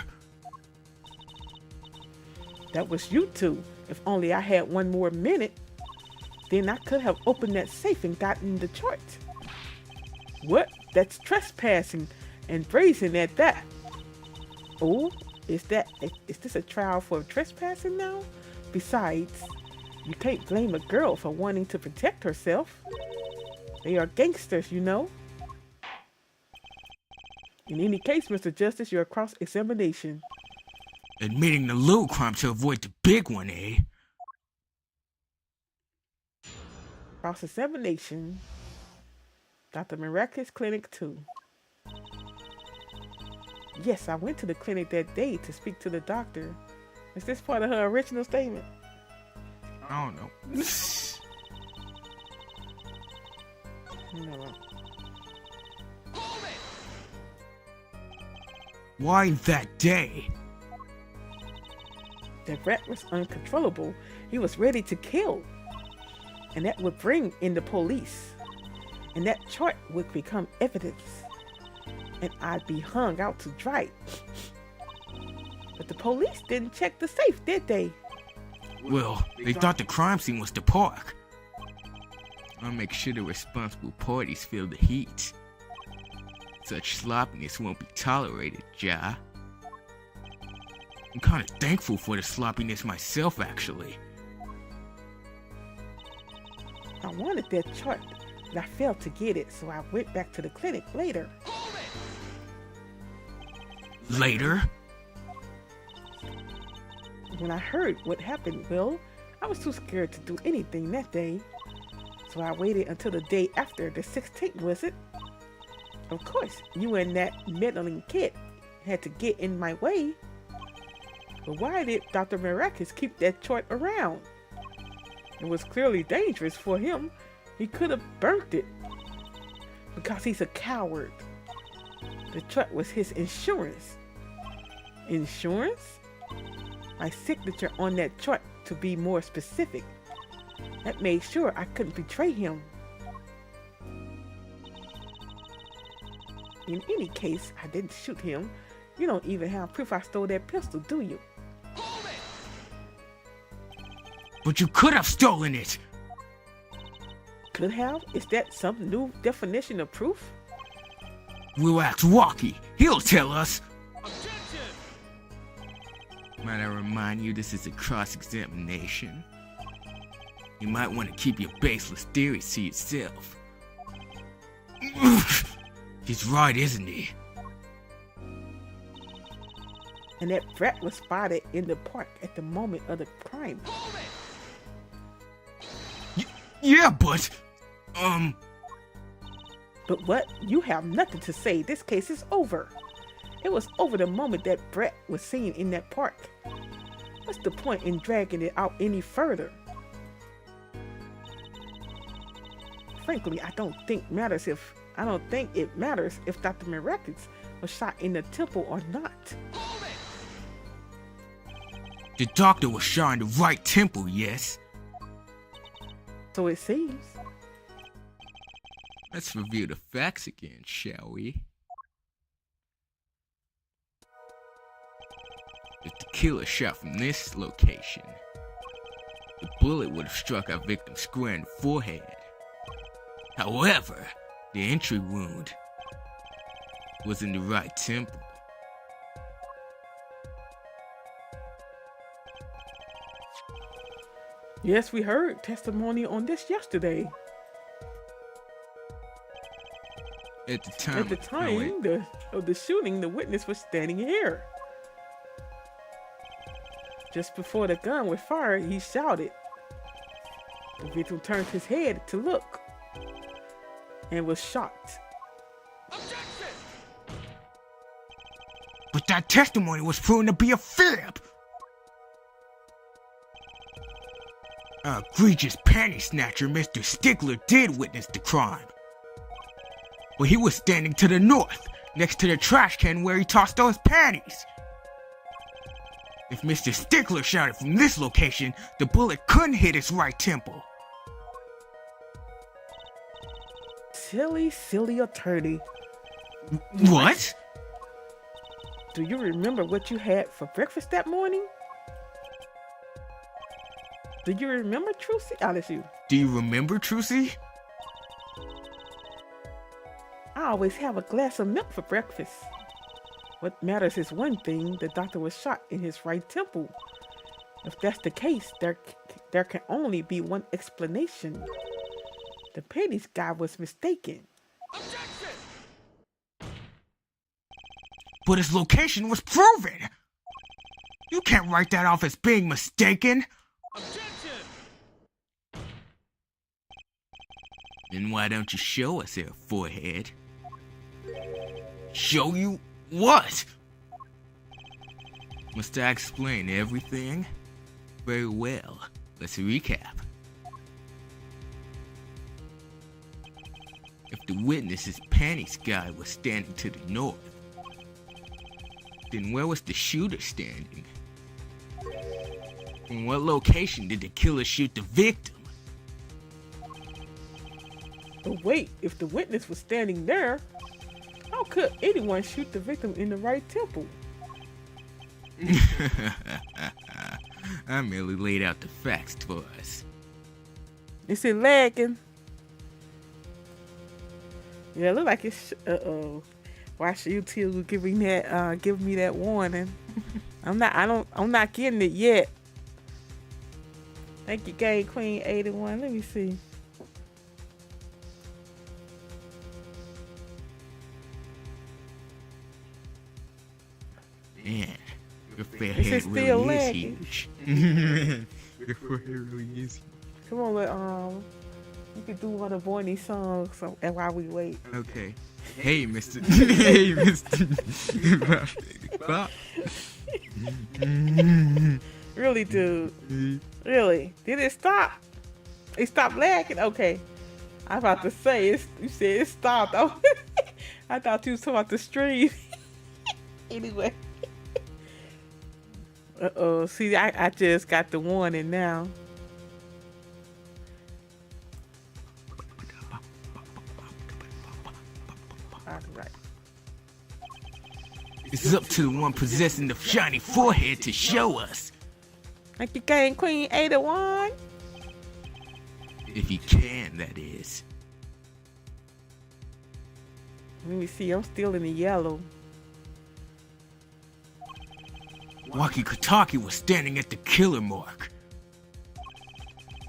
That was you two. If only I had one more minute, then I could have opened that safe and gotten the chart. What? That's trespassing and brazen at that. Oh, is this a trial for trespassing now? Besides, you can't blame a girl for wanting to protect herself. They are gangsters, you know. In any case, Mr. Justice, you're cross-examination. Admitting the little crime to avoid the big one, eh? Cross-examination. Dr. Miraculous Clinic 2. Yes, I went to the clinic that day to speak to the doctor. Is this part of her original statement? I don't know. No. Why that day? The rat was uncontrollable. He was ready to kill. And that would bring in the police. And that chart would become evidence. And I'd be hung out to dry. But the police didn't check the safe, did they? Well, they thought the crime scene was the park. I'll make sure the responsible parties feel the heat. Such sloppiness won't be tolerated, Ja. I'm kinda thankful for the sloppiness myself, actually. I wanted that chart, but I failed to get it, so I went back to the clinic later. Later? When I heard what happened, well, I was too scared to do anything that day. So I waited until the day after, the 16th, was it? Of course, you and that meddling kid had to get in my way. But why did Dr. Miraculous keep that chart around? It was clearly dangerous for him. He could have burnt it. Because he's a coward. The chart was his insurance. Insurance? My signature on that chart, to be more specific. That made sure I couldn't betray him. In any case, I didn't shoot him. You don't even have proof I stole that pistol, do you? But you could have stolen it! Could have? Is that some new definition of proof? We'll ask Walkie. He'll tell us. Objection! Might I remind you, this is a cross-examination. You might want to keep your baseless theories to yourself. He's right, isn't he? And that brat was spotted in the park at the moment of the crime. Yeah, but... But what? You have nothing to say. This case is over. It was over the moment that brat was seen in that park. What's the point in dragging it out any further? Frankly, I don't think it matters if Dr. Miraculous was shot in the temple or not. The doctor was shot in the right temple, yes? So it seems. Let's review the facts again, shall we? If the killer shot from this location, the bullet would have struck our victim square in the forehead. However, the entry wound was in the right temple. Yes, we heard testimony on this yesterday. At the time of the shooting, the witness was standing here. Just before the gun was fired, he shouted. The victim turned his head to look and was shocked. Objection! But that testimony was proven to be a fib! Our egregious panty snatcher, Mr. Stickler, did witness the crime. But he was standing to the north, next to the trash can where he tossed those panties. If Mr. Stickler shot it from this location, the bullet couldn't hit his right temple. Silly attorney. What? Do you remember what you had for breakfast that morning? Do you remember Trucy? Oh, that's you. Do you remember, Trucy? I always have a glass of milk for breakfast. What matters is one thing: the doctor was shot in his right temple. If that's the case, there can only be one explanation. The pennies guy was mistaken. Objection! But his location was proven! You can't write that off as being mistaken! Objection! Then why don't you show us there, forehead? Show you what? Must I explain everything? Very well. Let's recap. If the witness's panties guy was standing to the north, then where was the shooter standing? In what location did the killer shoot the victim? But wait, if the witness was standing there, how could anyone shoot the victim in the right temple? I merely laid out the facts for us. Is it lagging? Yeah, it look like it's. Watch YouTube give me that warning. I'm not getting it yet. Thank you, Game Queen 81. Let me see. Man, your fair Is head it still really is lagging? huge. Your forehead really is huge. Come on, you can do one of Bonnie's songs while we wait. Okay. Hey, Mr. Hey, Mr. Bob. Really, dude? Really? Did it stop? It stopped lagging? Okay. I'm about to say, you said it stopped. Oh, I thought you was talking about the stream. Anyway. See, I just got the warning now. All right. It's up to the one possessing the shiny forehead to show us. Thank you, Game Queen 81. If you can, that is. Let me see, I'm still in the yellow. Walkie-talkie was standing at the killer mark.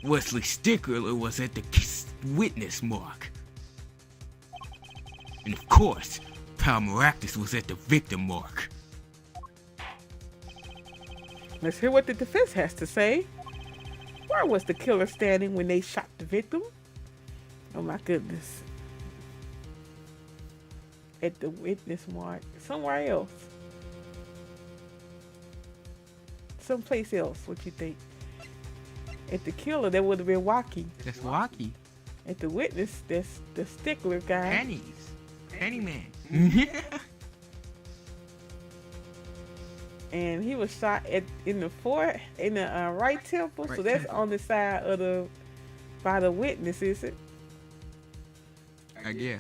Wesley Stickler was at the witness mark. And of course, Palmeractus was at the victim mark. Let's hear what the defense has to say. Where was the killer standing when they shot the victim? Oh my goodness. At the witness mark. Somewhere else. Someplace else. What you think? At the killer, that would have been Walkie. That's Walkie. At the witness, that's the Stickler guy. Pennies. Penny man. And he was shot in the right temple. Right So that's temple. on the side of by the witness, is it? Yeah.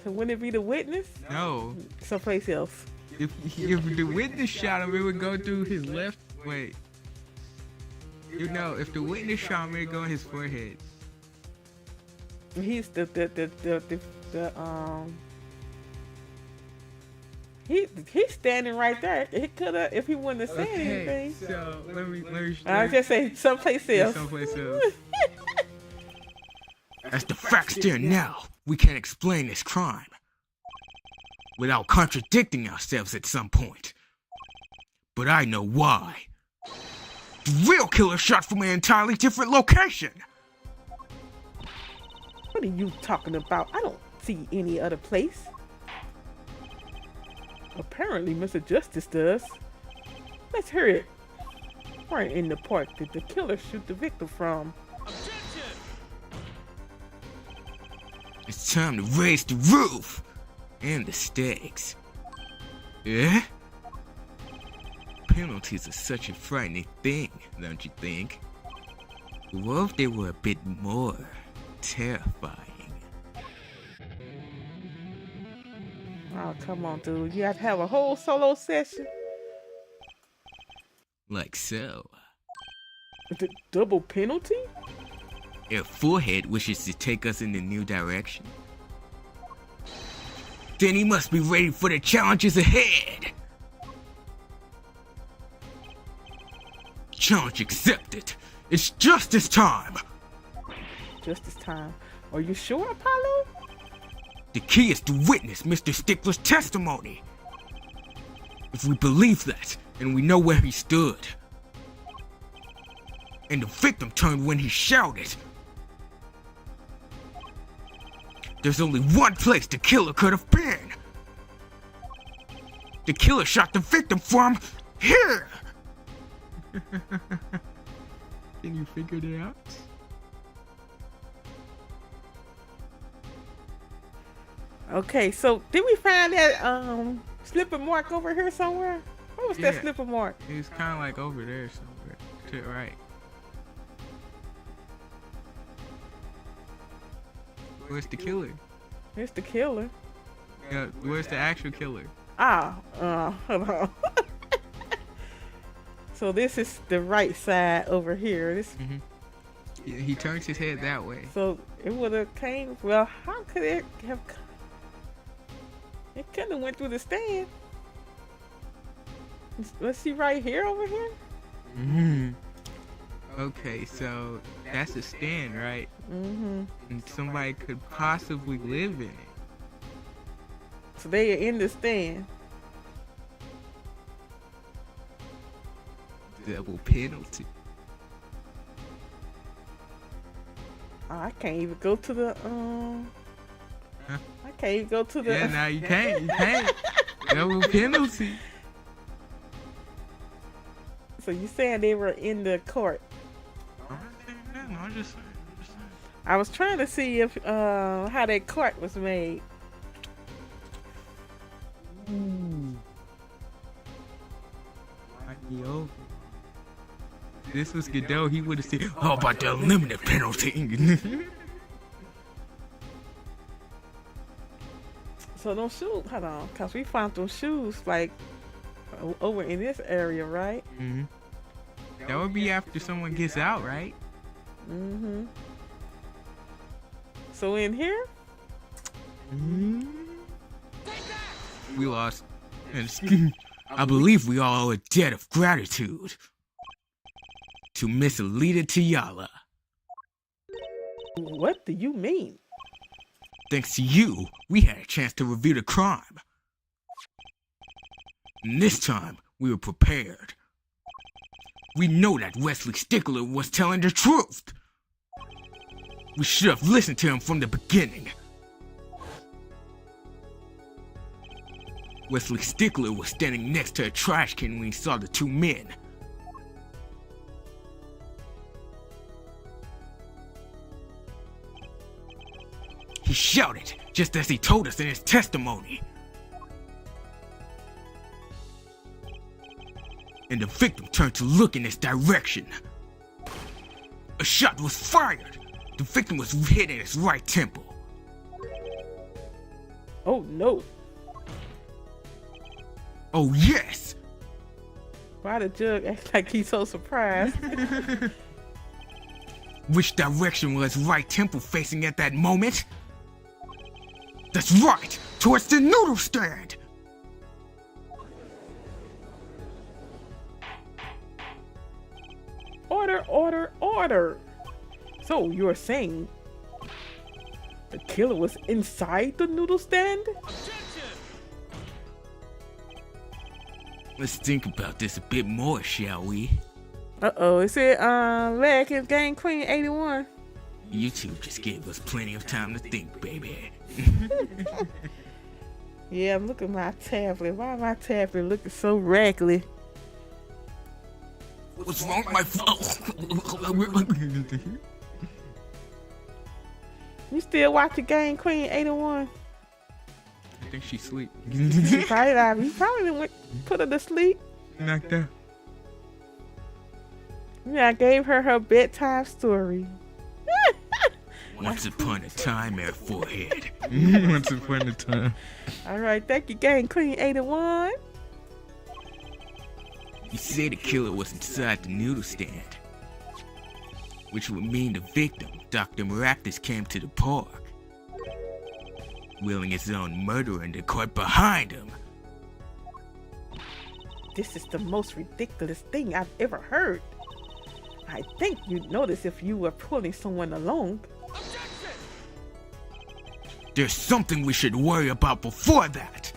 So wouldn't it be the witness? No. Someplace else. If the witness shot him, it would go through his left. Wait. You know, if the witness shot him, it would go in his forehead. He's he's standing right there. He could have, if he wouldn't have said anything. So let me. I was just saying someplace else. Someplace else. As the facts stand now, we can't explain this crime without contradicting ourselves at some point. But I know why. The real killer shot from an entirely different location. What are you talking about? I don't see any other place. Apparently, Mr. Justice does. Let's hear it. Where in the park did the killer shoot the victim from? Objection! It's time to raise the roof and the stakes. Eh? Penalties are such a frightening thing, don't you think? What if they were a bit more terrifying? Oh, come on, dude. You have to have a whole solo session. Like so. Double penalty? If Forehead wishes to take us in a new direction, then he must be ready for the challenges ahead. Challenge accepted. It's justice time. Justice time. Are you sure, Apollo? The key is to witness Mr. Stickler's testimony. If we believe that, and we know where he stood, and the victim turned when he shouted, there's only one place the killer could have been. The killer shot the victim from here. Can you figure it out? Okay, so did we find that slipper mark over here somewhere? What was that slipper mark? It was kind of like over there somewhere, to the right. Where's the killer? Here's the killer. Yeah, where's the actual killer? Hold on. So this is the right side over here. This. He turns his head that way. So it would have came. Well, how could it have? It couldn't have went through the stand. Let's see right here, over here. Okay, so that's a stand, right? And somebody could possibly live in it. So they are in the stand. Double penalty. I can't even go to the I can't even go to the. Yeah, now you can't. You can't. Double penalty. So you saying they were in the court? I'm just saying. I was trying to see if how that court was made. Yo, this was Godot. He would have said, "How about the limited penalty?" So those shoes, hold on, cause we found those shoes like over in this area, right? That would be after someone gets out, right? So in here? We lost. I believe we all owe a debt of gratitude to Miss Alita Tiala. What do you mean? Thanks to you, we had a chance to review the crime. And this time, we were prepared. We know that Wesley Stickler was telling the truth. We should have listened to him from the beginning. Wesley Stickler was standing next to a trash can when he saw the two men. He shouted, just as he told us in his testimony. And the victim turned to look in his direction. A shot was fired. The victim was hit in his right temple. Oh no. Oh yes! Why the judge act like he's so surprised? Which direction was right temple facing at that moment? That's right! Towards the noodle stand! Order, order, order! So you're saying the killer was inside the noodle stand? Let's think about this a bit more, shall we? Uh-oh, it said leg is Game Queen 81. You two just gave us plenty of time to think, baby. Yeah, I'm looking at my tablet. Why my tablet looking so raggedy? What's wrong with my phone? You still watching Game Queen 81? I think she's asleep. He probably didn't put her to sleep. Knocked out. Yeah, I gave her her bedtime story. Once upon a time at Forehead. Once upon a time. All right, thank you, Game Queen 81. You say the killer was inside the noodle stand, which would mean the victim, Dr. Maractus, came to the park, wheeling his own murderer in the cart behind him. This is the most ridiculous thing I've ever heard. I think you'd notice if you were pulling someone along. Objection! There's something we should worry about before that.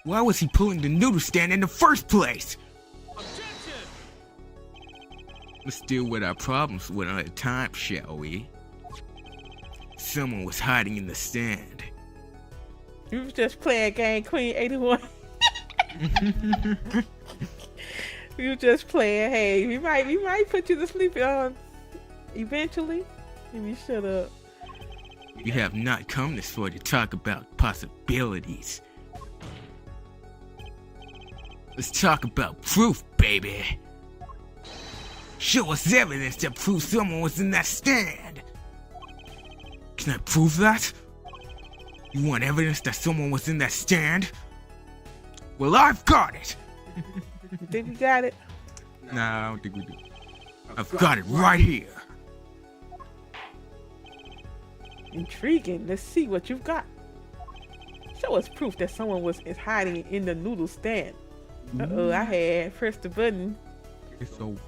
Why was he pulling the noodle stand in the first place? Objection! Let's deal with our problems one at a time, shall we? Someone was hiding in the stand. You was just playing game Queen 81. You just playing. Hey, we might put you to sleep eventually. Maybe shut up. We have not come this far to talk about possibilities. Let's talk about proof, baby. Show us evidence that proves someone was in that stand. Can I prove that? You want evidence that someone was in that stand? Well, I've got it. Think we got it? Nah, I don't think we do. I've got it right here. Intriguing. Let's see what you've got. Show us proof that someone is hiding in the noodle stand. Uh-oh, I had pressed the button. It's over.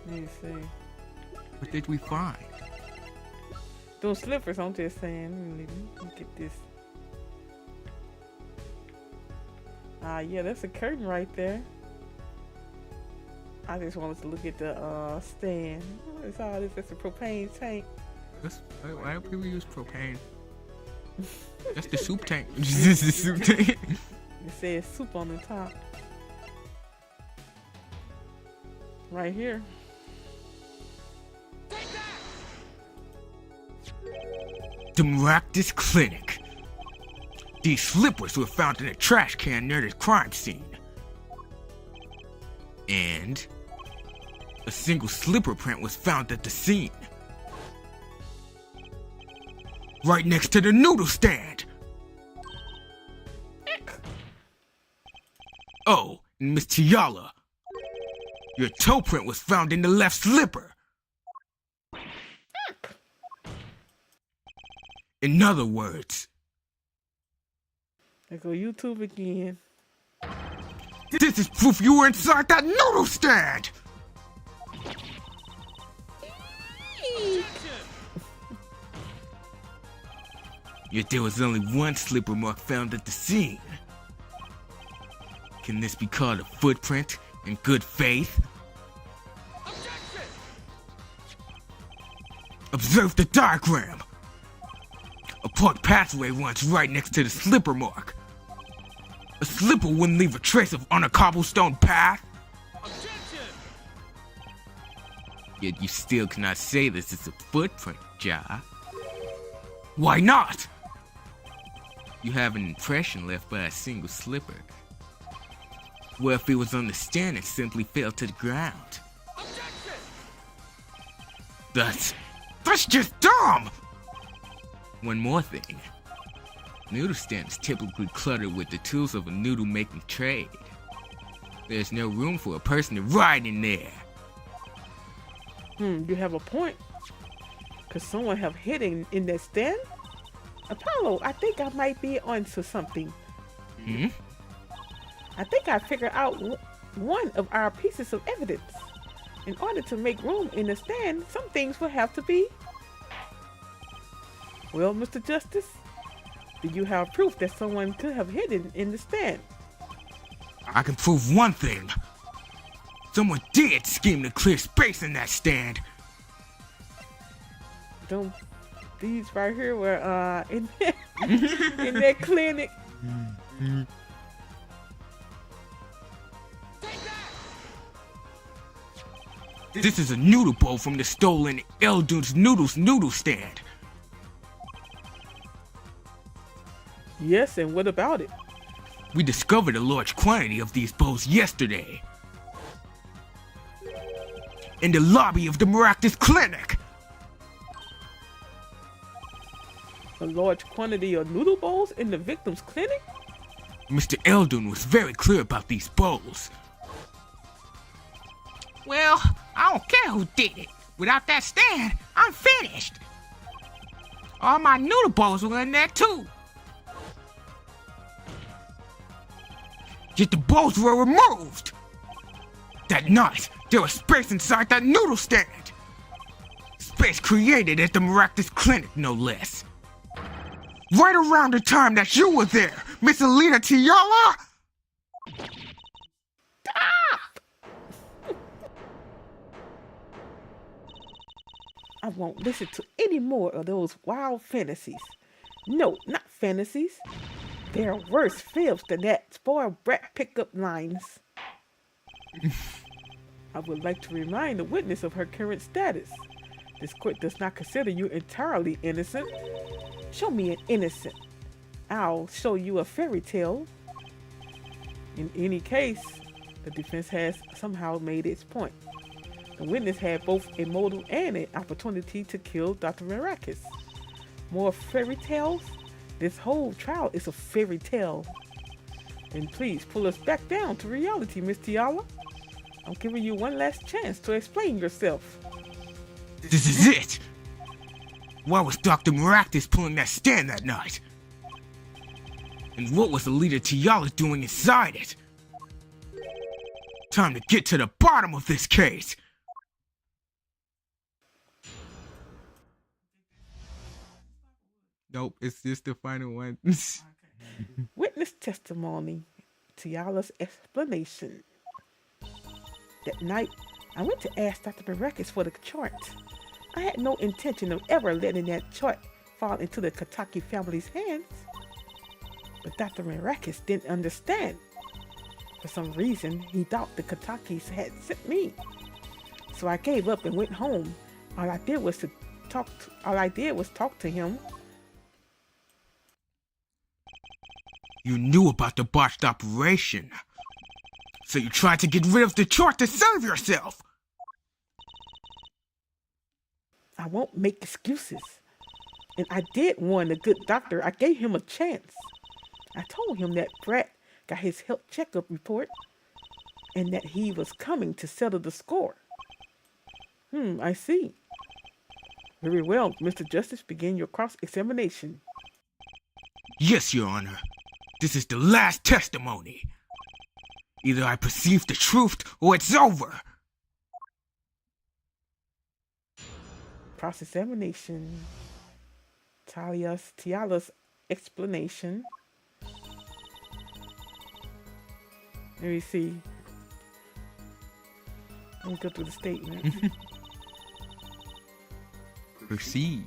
Let me see. What did we find? Those slippers, I'm just saying. Let me get this. Yeah, that's a curtain right there. I just wanted to look at the stand. What is all this? That's a propane tank. Why don't people use propane? That's the soup tank. This is the soup tank. It says soup on the top. Right here. Take that! The Maractus Clinic. These slippers were found in a trash can near the crime scene. And a single slipper print was found at the scene. Right next to the noodle stand. Oh, and Miss Tiala, your toe print was found in the left slipper. In other words, There go YouTube again. this is proof you were inside that noodle stand! Objection! Yet there was only one slipper mark found at the scene. Can this be called a footprint in good faith? Objection! Observe the diagram. A park pathway runs right next to the slipper mark. A slipper wouldn't leave a trace on a cobblestone path. Objection! Yet you still cannot say this is a footprint, Ja. Why not? You have an impression left by a single slipper. What if it was on the stand and simply fell to the ground? Objection! That's just dumb! One more thing. Noodle stand is typically cluttered with the tools of a noodle making trade. There's no room for a person to ride in there. You have a point. Could someone have hidden in that stand? Apollo, I think I might be onto something. I think I figured out one of our pieces of evidence. In order to make room in the stand, some things will have to be. Well, Mr. Justice, do you have proof that someone could have hidden in the stand? I can prove one thing. Someone did scheme to clear space in that stand. Don't these right here were in in that clinic. Take that! This is a noodle bowl from the stolen Eldun's noodle stand. Yes, and what about it? We discovered a large quantity of these bowls yesterday. In the lobby of the Maractus Clinic. A large quantity of noodle bowls in the victim's clinic? Mr. Eldon was very clear about these bowls. Well, I don't care who did it. Without that stand, I'm finished. All my noodle bowls were in there too. Yet the bowls were removed. That night, there was space inside that noodle stand. Space created at the miraculous clinic, no less. Right around the time that you were there, Miss Alina Tiala. I won't listen to any more of those wild fantasies. No, not fantasies. There are worse films than that spoiled brat pickup lines. I would like to remind the witness of her current status. This court does not consider you entirely innocent. Show me an innocent. I'll show you a fairy tale. In any case, the defense has somehow made its point. The witness had both a motive and an opportunity to kill Dr. Maracus. More fairy tales? This whole trial is a fairy tale. Then please pull us back down to reality, Miss Tiala. I'm giving you one last chance to explain yourself. This is it. Why was Dr. Maracus pulling that stand that night? And what was the leader Tiala doing inside it? Time to get to the bottom of this case. Nope, it's just the final one. Witness testimony. Tiala's explanation. That night, I went to ask Dr. Maracus for the chart. I had no intention of ever letting that chart fall into the Kataki family's hands. But Dr. Maracus didn't understand. For some reason, he thought the Katakis had sent me. So I gave up and went home. All I did was talk to him. You knew about the botched operation. So you tried to get rid of the chart to save yourself. I won't make excuses. And I did warn the good doctor. I gave him a chance. I told him that Brett got his health checkup report and that he was coming to settle the score. I see. Very well, Mr. Justice, begin your cross-examination. Yes, Your Honor. This is the last testimony. Either I perceive the truth or it's over. Cross-examination. Tiala's explanation. Let me see. Let me go through the statement. Proceed.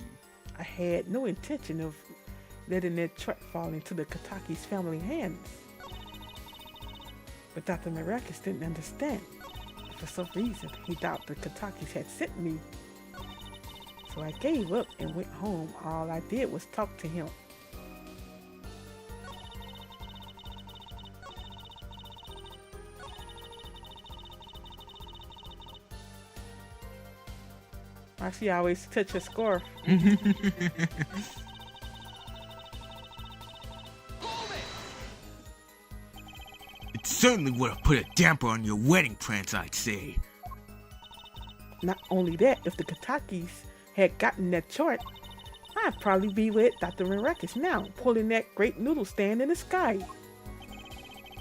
I had no intention of letting that chart fall into the Kataki's family hands. But Dr. Maracus didn't understand. For some reason, he thought the Katakis had sent me. So I gave up and went home. All I did was talk to him. She always touch her scarf. It certainly would have put a damper on your wedding plans, I'd say. Not only that, if the Katakis had gotten that chart, I'd probably be with Dr. Maracus now, pulling that great noodle stand in the sky.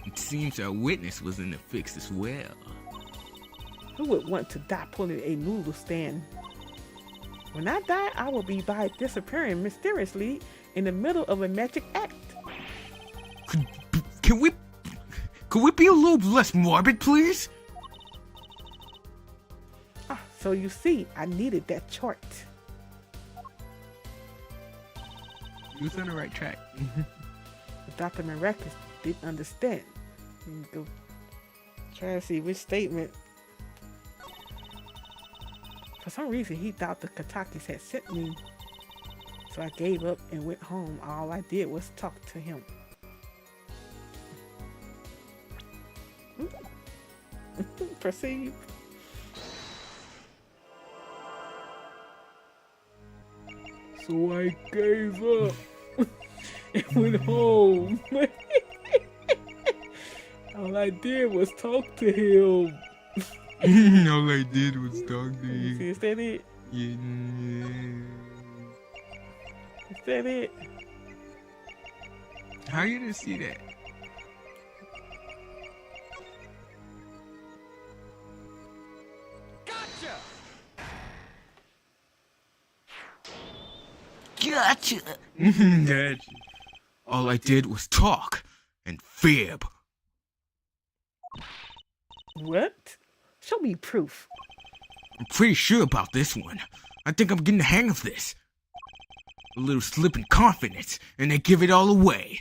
It seems our witness was in the fix as well. Who would want to die pulling a noodle stand? When I die, I will be by disappearing mysteriously in the middle of a magic act. Could we be a little less morbid, please? So you see, I needed that chart. He was on the right track. But Dr. Maracus didn't understand. Let me go try to see which statement. For some reason, he thought the Katakis had sent me. So I gave up and went home. All I did was talk to him. Proceed. So I gave up and went home. I did was talk to him. All I did was talk to See, you. is that it? Yeah. Is that it? How you didn't see that? Gotcha! Gotcha. Gotcha. All I did was talk and fib. What? Show me proof. I'm pretty sure about this one. I think I'm getting the hang of this. A little slip in confidence, and they give it all away.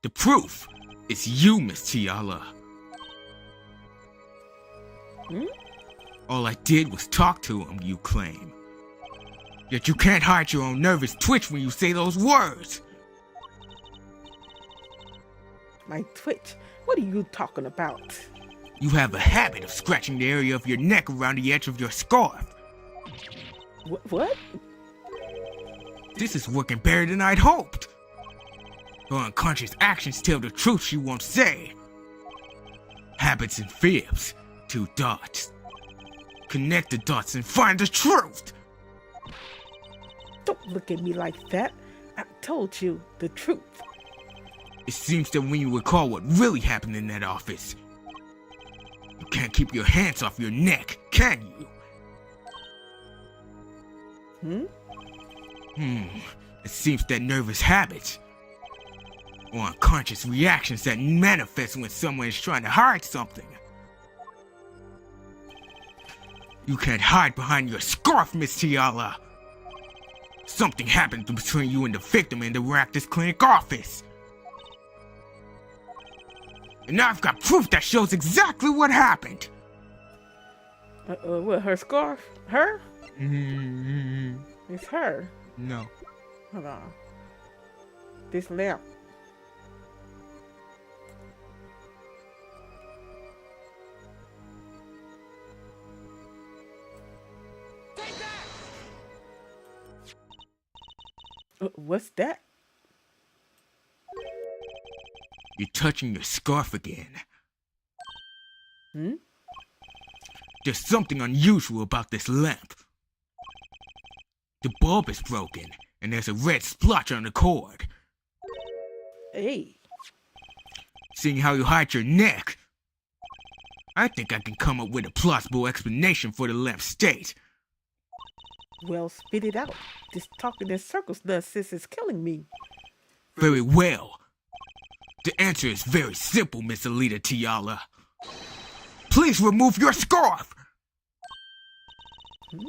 The proof is you, Miss Tiala. Hmm? All I did was talk to him, you claim. Yet you can't hide your own nervous twitch when you say those words. My twitch? What are you talking about? You have a habit of scratching the area of your neck around the edge of your scarf. What? This is working better than I'd hoped. Her unconscious actions tell the truth she won't say. Habits and fibs, 2 dots. Connect the dots and find the truth. Don't look at me like that. I told you the truth. It seems that when you recall what really happened in that office, you can't keep your hands off your neck, can you? It seems that nervous habits or unconscious reactions that manifest when someone is trying to hide something. You can't hide behind your scarf, Miss Tiala. Something happened between you and the victim in the Raptors Clinic office. And I've got proof that shows exactly what happened. What, her scarf? Her? Mm-hmm. It's her. No. Hold on. This lamp. Take that! What's that? You're touching your scarf again. Hmm? There's something unusual about this lamp. The bulb is broken, and there's a red splotch on the cord. Hey. Seeing how you hide your neck, I think I can come up with a plausible explanation for the lamp's state. Well, spit it out. This talking in circles nonsense is killing me. Very well. The answer is very simple, Miss Alita Tiala. Please remove your scarf! Hmm?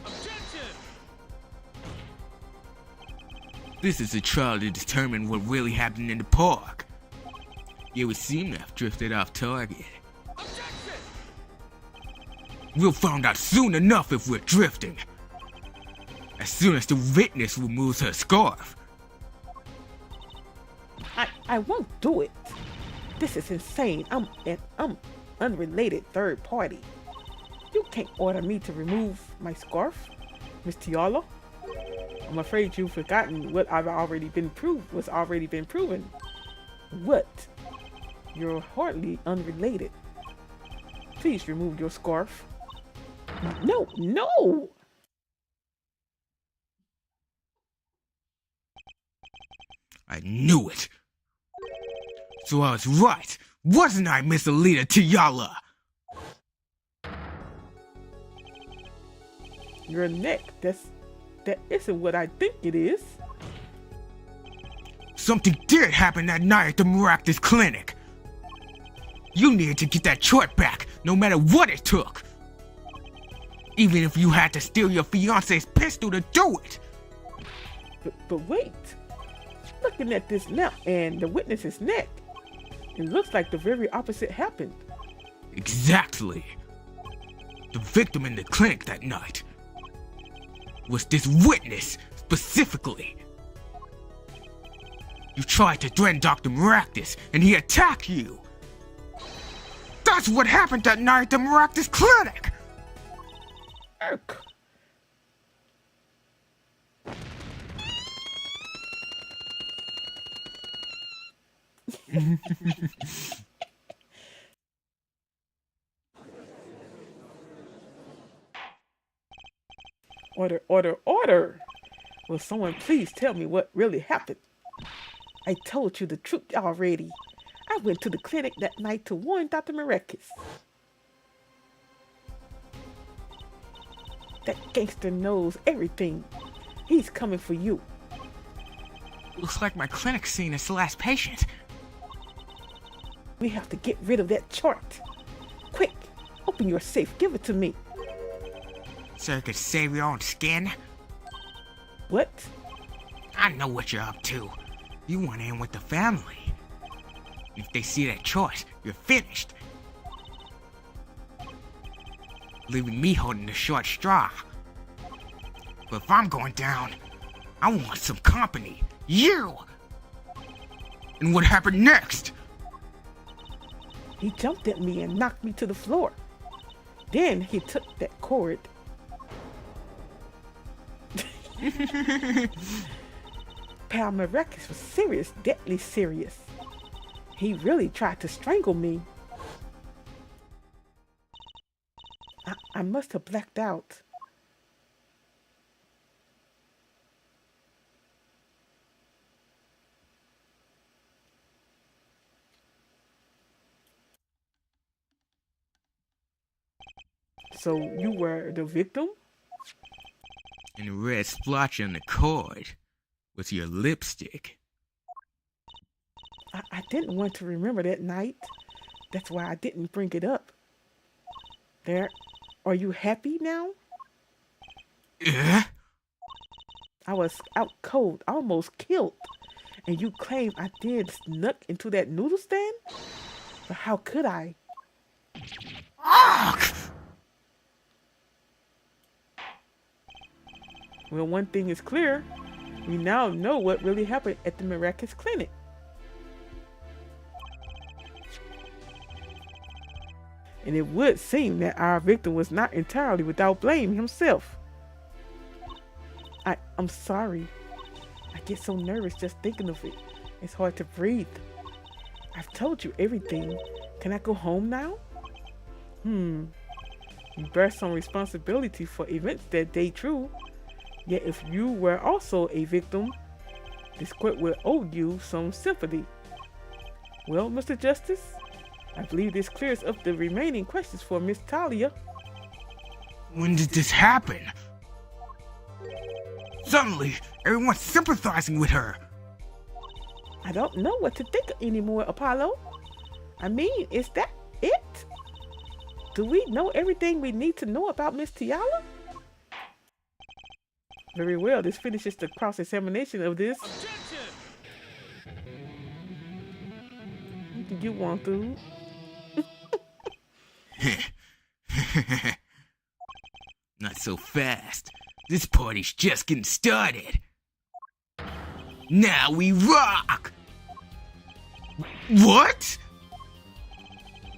Objection! This is a trial to determine what really happened in the park. You would seem to have drifted off target. Objection! We'll find out soon enough if we're drifting. As soon as the witness removes her scarf. I won't do it. This is insane. I'm unrelated third party. You can't order me to remove my scarf, Miss Tiala. I'm afraid you've forgotten what was already been proven. What? You're hardly unrelated. Please remove your scarf. No, no! I knew it. So I was right, wasn't I, Miss Alita Tiala? Your neck, that isn't what I think it is. Something did happen that night at the Maractus Clinic. You needed to get that chart back, no matter what it took. Even if you had to steal your fiance's pistol to do it. But wait. Looking at this lamp and the witness's neck, it looks like the very opposite happened. Exactly. The victim in the clinic that night was this witness specifically. You tried to threaten Dr. Maractus and he attacked you. The That's what happened that night at the Miraculous Clinic! Irk. Order, order, order! Will someone please tell me what really happened? I told you the truth already. I went to the clinic that night to warn Dr. Miraculous. That gangster knows everything. He's coming for you. Looks like my clinic's seen its last patient. We have to get rid of that chart. Quick, open your safe. Give it to me. So you could save your own skin? What? I know what you're up to. You want in with the family. If they see that choice, you're finished. Leaving me holding the short straw. But if I'm going down, I want some company. You! And what happened next? He jumped at me and knocked me to the floor. Then he took that cord. Pal Miraculous was serious, deadly serious. He really tried to strangle me. I must have blacked out. So you were the victim? And the red splotch on the cord was your lipstick. I didn't want to remember that night. That's why I didn't bring it up. There. Are you happy now? Yeah? I was out cold, almost killed. And you claim I did snuck into that noodle stand? But how could I? Ugh! Well, one thing is clear. We now know what really happened at the Miraculous Clinic. And it would seem that our victim was not entirely without blame himself. I'm sorry. I get so nervous just thinking of it. It's hard to breathe. I've told you everything. Can I go home now? You bear some responsibility for events that day, true. Yet if you were also a victim, this court will owe you some sympathy. Well, Mr. Justice, I believe this clears up the remaining questions for Miss Talia. When did this happen? Suddenly, everyone's sympathizing with her. I don't know what to think anymore, Apollo. I mean, is that it? Do we know everything we need to know about Miss Tiala? Very well, this finishes the cross-examination of this. Objection! Do you want to? Not so fast. This party's just getting started. Now we rock! What?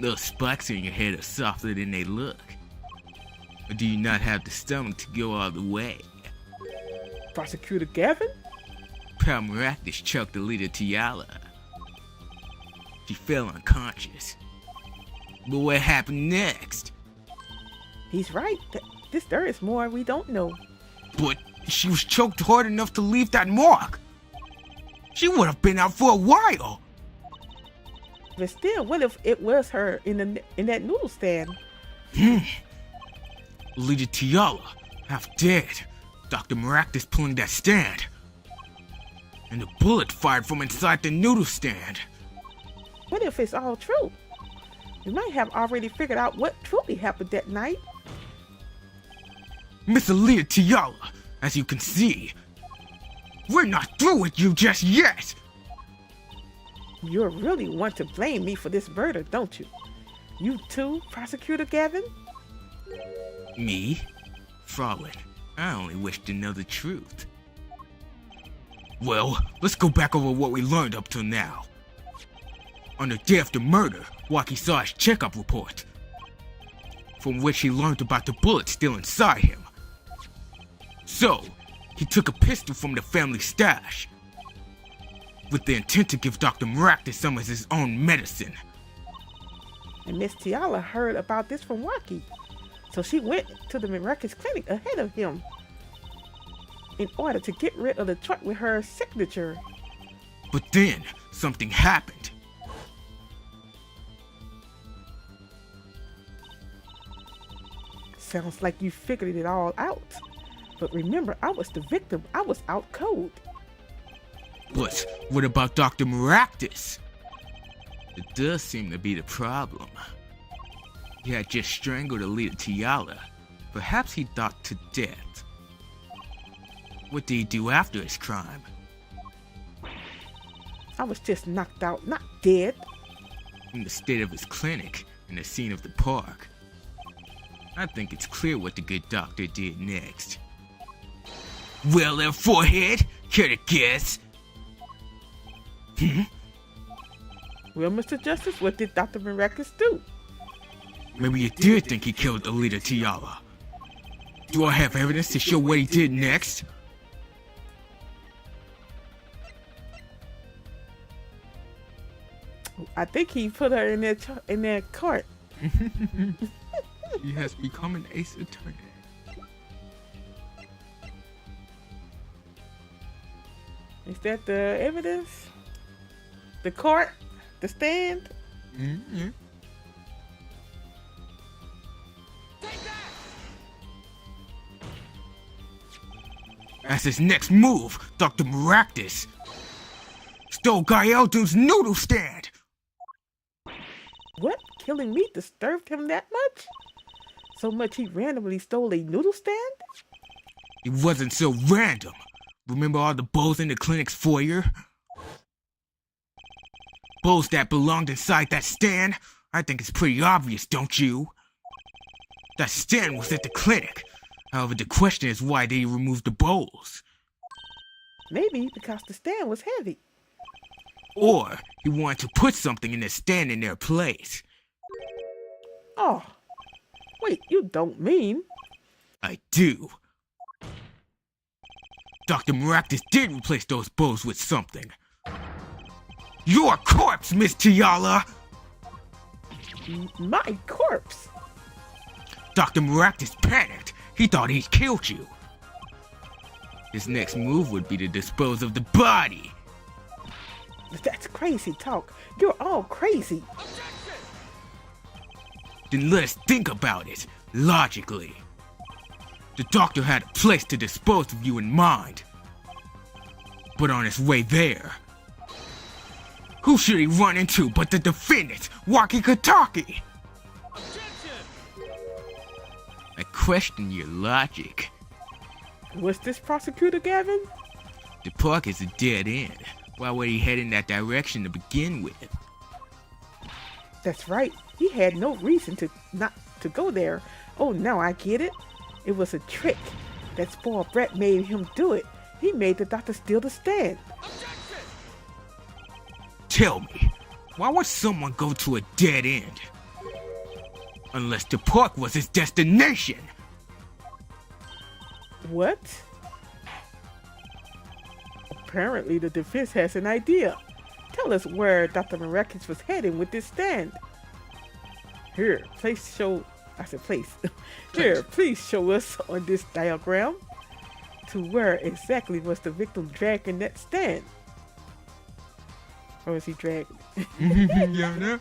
Those spikes in your head are softer than they look. Or do you not have the stomach to go all the way? Prosecutor Gavin? Pal Miraculous choked the leader Tiala. She fell unconscious. But what happened next? He's right. There is more we don't know. But she was choked hard enough to leave that mark. She would have been out for a while. But still, what if it was her in that noodle stand? Leader Tiala, half dead. Dr. Miraculous pulling that stand. And a bullet fired from inside the noodle stand. What if it's all true? We might have already figured out what truly happened that night. Miss Leader Tiala, as you can see, we're not through with you just yet. You really want to blame me for this murder, don't you? You too, Prosecutor Gavin? Me? Frolic, I only wish to know the truth. Well, let's go back over what we learned up till now. On the day after murder, Waki saw his checkup report, from which he learned about the bullet still inside him. So, he took a pistol from the family stash, with the intent to give Dr. Maractus some of his own medicine. And Miss Tiala heard about this from Waki, so she went to the Maractus clinic ahead of him in order to get rid of the truck with her signature. But then, something happened. Sounds like you figured it all out. But remember, I was the victim. I was out cold. But what about Dr. Maractus? It does seem to be the problem. He had just strangled Alita Tiala. Perhaps he thought to death. What did he do after his crime? I was just knocked out, not dead. In the state of his clinic and the scene of the park, I think it's clear what the good doctor did next. Well then, forehead, care to guess? Well, Mr. Justice, what did Dr. Maractus do? Maybe you did think he killed Alita Tiala. Do I have evidence to show what he did next? I think he put her in that cart. He has become an ace attorney. Is that the evidence? The cart? The stand? Mm-hmm. Take that! As his next move, Dr. Maractus stole Gaeldu's noodle stand. What? Killing me disturbed him that much? So much he randomly stole a noodle stand? It wasn't so random. Remember all the bowls in the clinic's foyer? Bowls that belonged inside that stand? I think it's pretty obvious, don't you? That stand was at the clinic. However, the question is why they removed the bowls. Maybe because the stand was heavy. Or he wanted to put something in the stand in their place. Oh, wait, you don't mean? I do. Dr. Maractus did replace those bowls with something. Your corpse, Miss Tiala! My corpse? Dr. Maractus panicked. He thought he'd killed you. His next move would be to dispose of the body. That's crazy talk. You're all crazy. Objection! Then let us think about it, logically. The doctor had a place to dispose of you in mind. But on his way there, who should he run into but the defendant, Waki Kataki? Objection! I question your logic. What's this, Prosecutor Gavin? The park is a dead end. Why would he head in that direction to begin with? That's right. He had no reason to not to go there. Oh, now I get it. It was a trick. That spoiled Brett made him do it. He made the doctor steal the stand. Objection! Tell me, why would someone go to a dead end? Unless the park was his destination. What? Apparently the defense has an idea. Tell us where Dr. Maractus was heading with this stand. Here, please show... I said place. Here, please show us on this diagram to where exactly was the victim dragging that stand. Or was he dragging it? Yeah, no.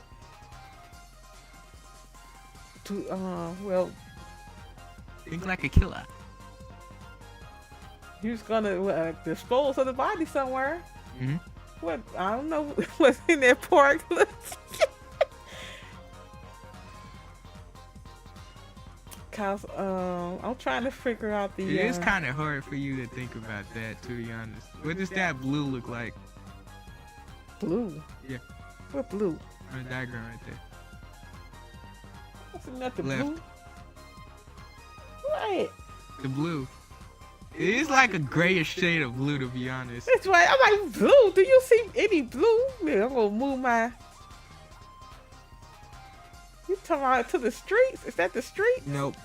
To, well... Think like a killer. He was gonna dispose of the body somewhere. Mm-hmm. What? I don't know what's in that park. Cause I'm trying to figure out the. It is kind of hard for you to think about that, to be honest. What does that blue look like? Blue. Yeah. What blue? On the diagram right there. What's another Left. blue? What? The blue. It is like a grayish shade of blue, to be honest. That's right. I'm like blue. Do you see any blue? Man, I'm gonna move my You talking about to the streets? Is that the street? Nope.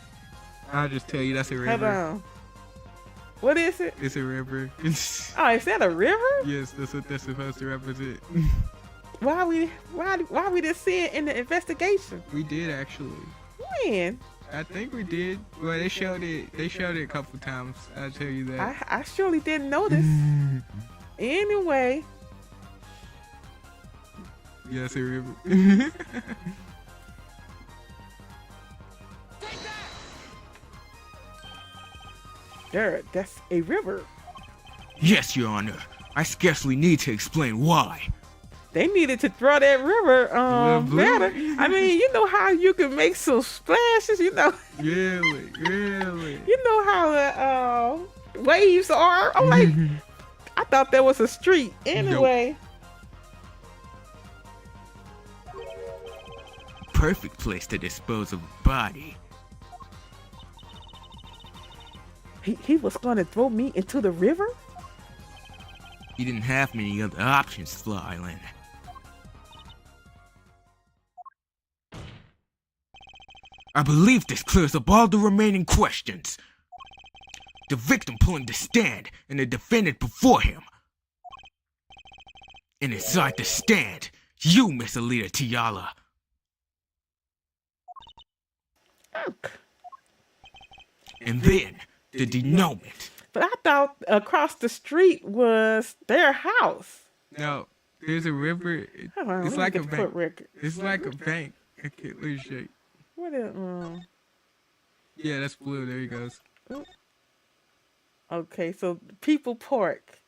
I'll just tell you that's a Hold river. on. What is it? It's a river. Oh, is that a river? Yes, that's what that's supposed to represent. Why we didn't see it in the investigation? We did actually. When? I think we did. Well, they showed it. They showed it a couple times. I'll tell you that. I surely didn't notice. Anyway. Yes, a river. Take that! There, that's a river. Yes, Your Honor. I scarcely need to explain why. They needed to throw that river better. I mean, you know how you can make some splashes, you know. Really? You know how the waves are. I'm like, I thought that was a street. Anyway. Perfect place to dispose of a body. He was going to throw me into the river? You didn't have many other options, Fly Island. I believe this clears up all the remaining questions. The victim pulling the stand and the defendant before him. And inside the stand, you, Miss Alita Tiala. And then, the denouement. But I thought across the street was their house. No, there's a river. Hold on, It's let me like get a the bank. court record. It's like a bank. I can't lose shape. What is, Yeah, that's blue. There he goes. okay, so People Park.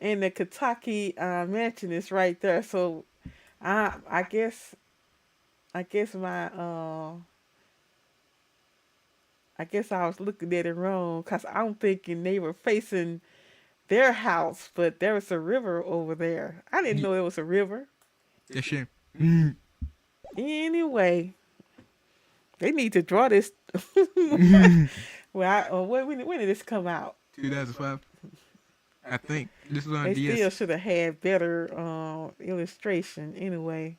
And the Kentucky mansion is right there. So I guess I was looking at it wrong because I'm thinking they were facing their house, but there was a river over there. I didn't know there was a river. Yeah, sure. Anyway, they need to draw this. Well, when did this come out? 2005. I think. This was on They DS. still should have had better illustration. Anyway.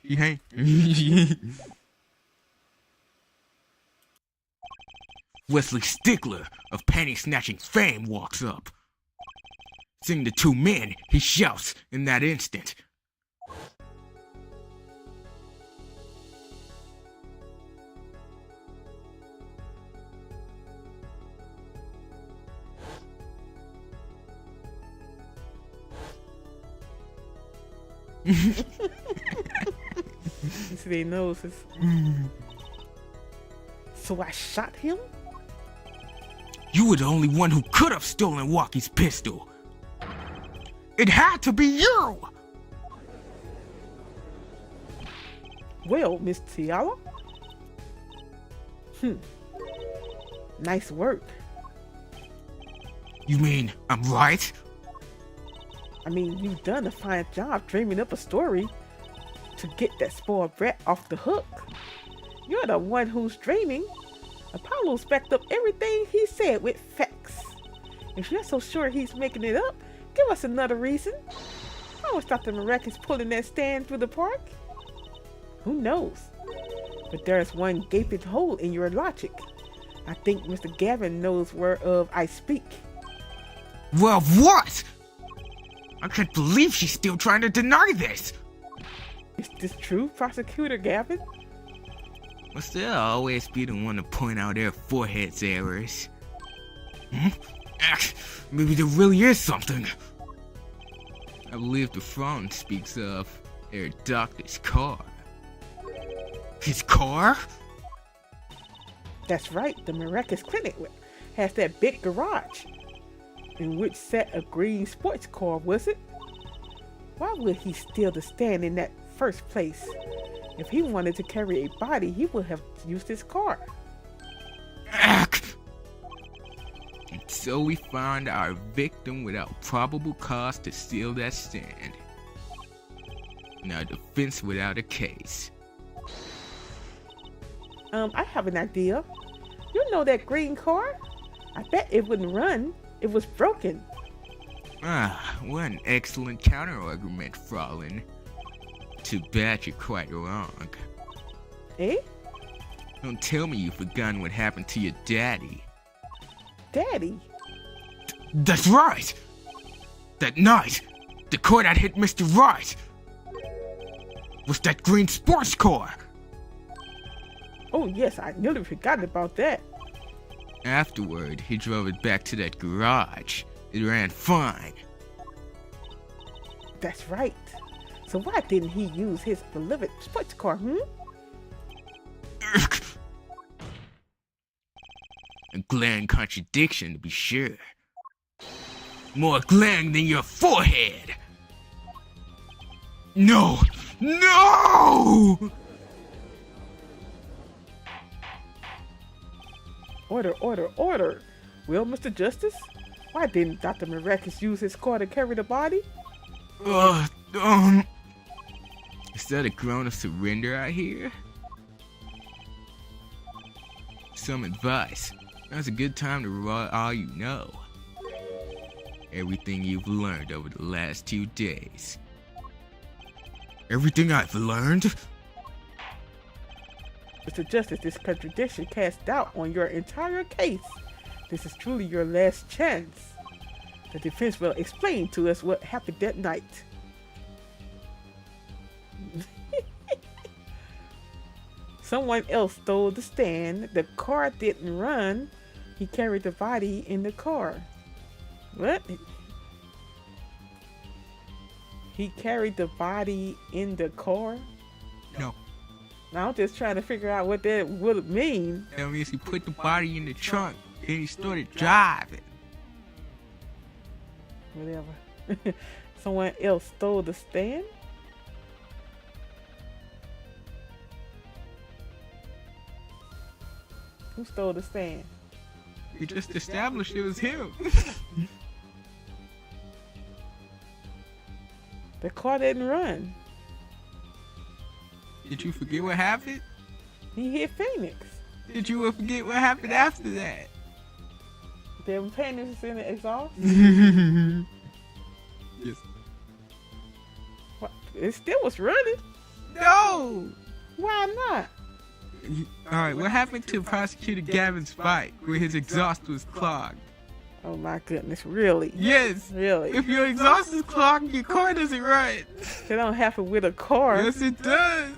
Hey. Wesley Stickler of penny snatching fame walks up. Seeing the two men, he shouts in that instant. You see their noses. So I shot him? You were the only one who could have stolen Walkie's pistol. It had to be you! Well, Miss Tiala. Nice work. You mean I'm right? I mean, you've done a fine job dreaming up a story to get that spoiled brat off the hook. You're the one who's dreaming. Apollo's backed up everything he said with facts. If you're so sure he's making it up, give us another reason. I always thought the Miraculous pulling that stand through the park. Who knows? But there's one gaping hole in your logic. I think Mr. Gavin knows whereof I speak. Well, what? I can't believe she's still trying to deny this. Is this true, Prosecutor Gavin? Must there always be the one to point out their forehead's errors? Maybe there really is something. I believe the front speaks of their doctor's car. His car? That's right, the Miraculous Clinic has that big garage. In which sat a green sports car, was it? Why would he steal the stand in that first place? If he wanted to carry a body, he would have used his car. And so we found our victim without probable cause to steal that stand. Now defense without a case. I have an idea. You know that green car? I bet it wouldn't run. It was broken. What an excellent counter-argument, Fraulein. Too bad you're quite wrong. Eh? Don't tell me you've forgotten what happened to your daddy. Daddy? That's right! That night, the car that hit Mr. Right was that green sports car. Oh yes, I nearly forgot about that. Afterward, he drove it back to that garage. It ran fine. That's right. So why didn't he use his beloved sports car, A glaring contradiction, to be sure. More glaring than your forehead. No! No! Order, order, order. Well, Mr. Justice, why didn't Dr. Miraculous use his car to carry the body? Is that a groan of surrender I hear? Some advice. Now's a good time to write all you know. Everything you've learned over the last 2 days. Everything I've learned? Mr. Justice, this contradiction casts doubt on your entire case. This is truly your last chance. The defense will explain to us what happened that night. Someone else stole the stand. The car didn't run. He carried the body in the car. What? He carried the body in the car? No. Now I'm just trying to figure out what that would mean. That means he put the body in the trunk and he started driving. Whatever. Someone else stole the stand? Who stole the stand? We just established it was him. The car didn't run. Did you forget what happened? He hit Phoenix. Did you forget what happened after that? Then Phoenix was in the exhaust. Yes. What? It still was running. No! Why not? Alright, what happened to Prosecutor Gavin's bike where his exhaust was clogged? Oh my goodness, really? Yes! Really? If your exhaust is clogged, your car doesn't run. It don't happen with a car. Yes, it does.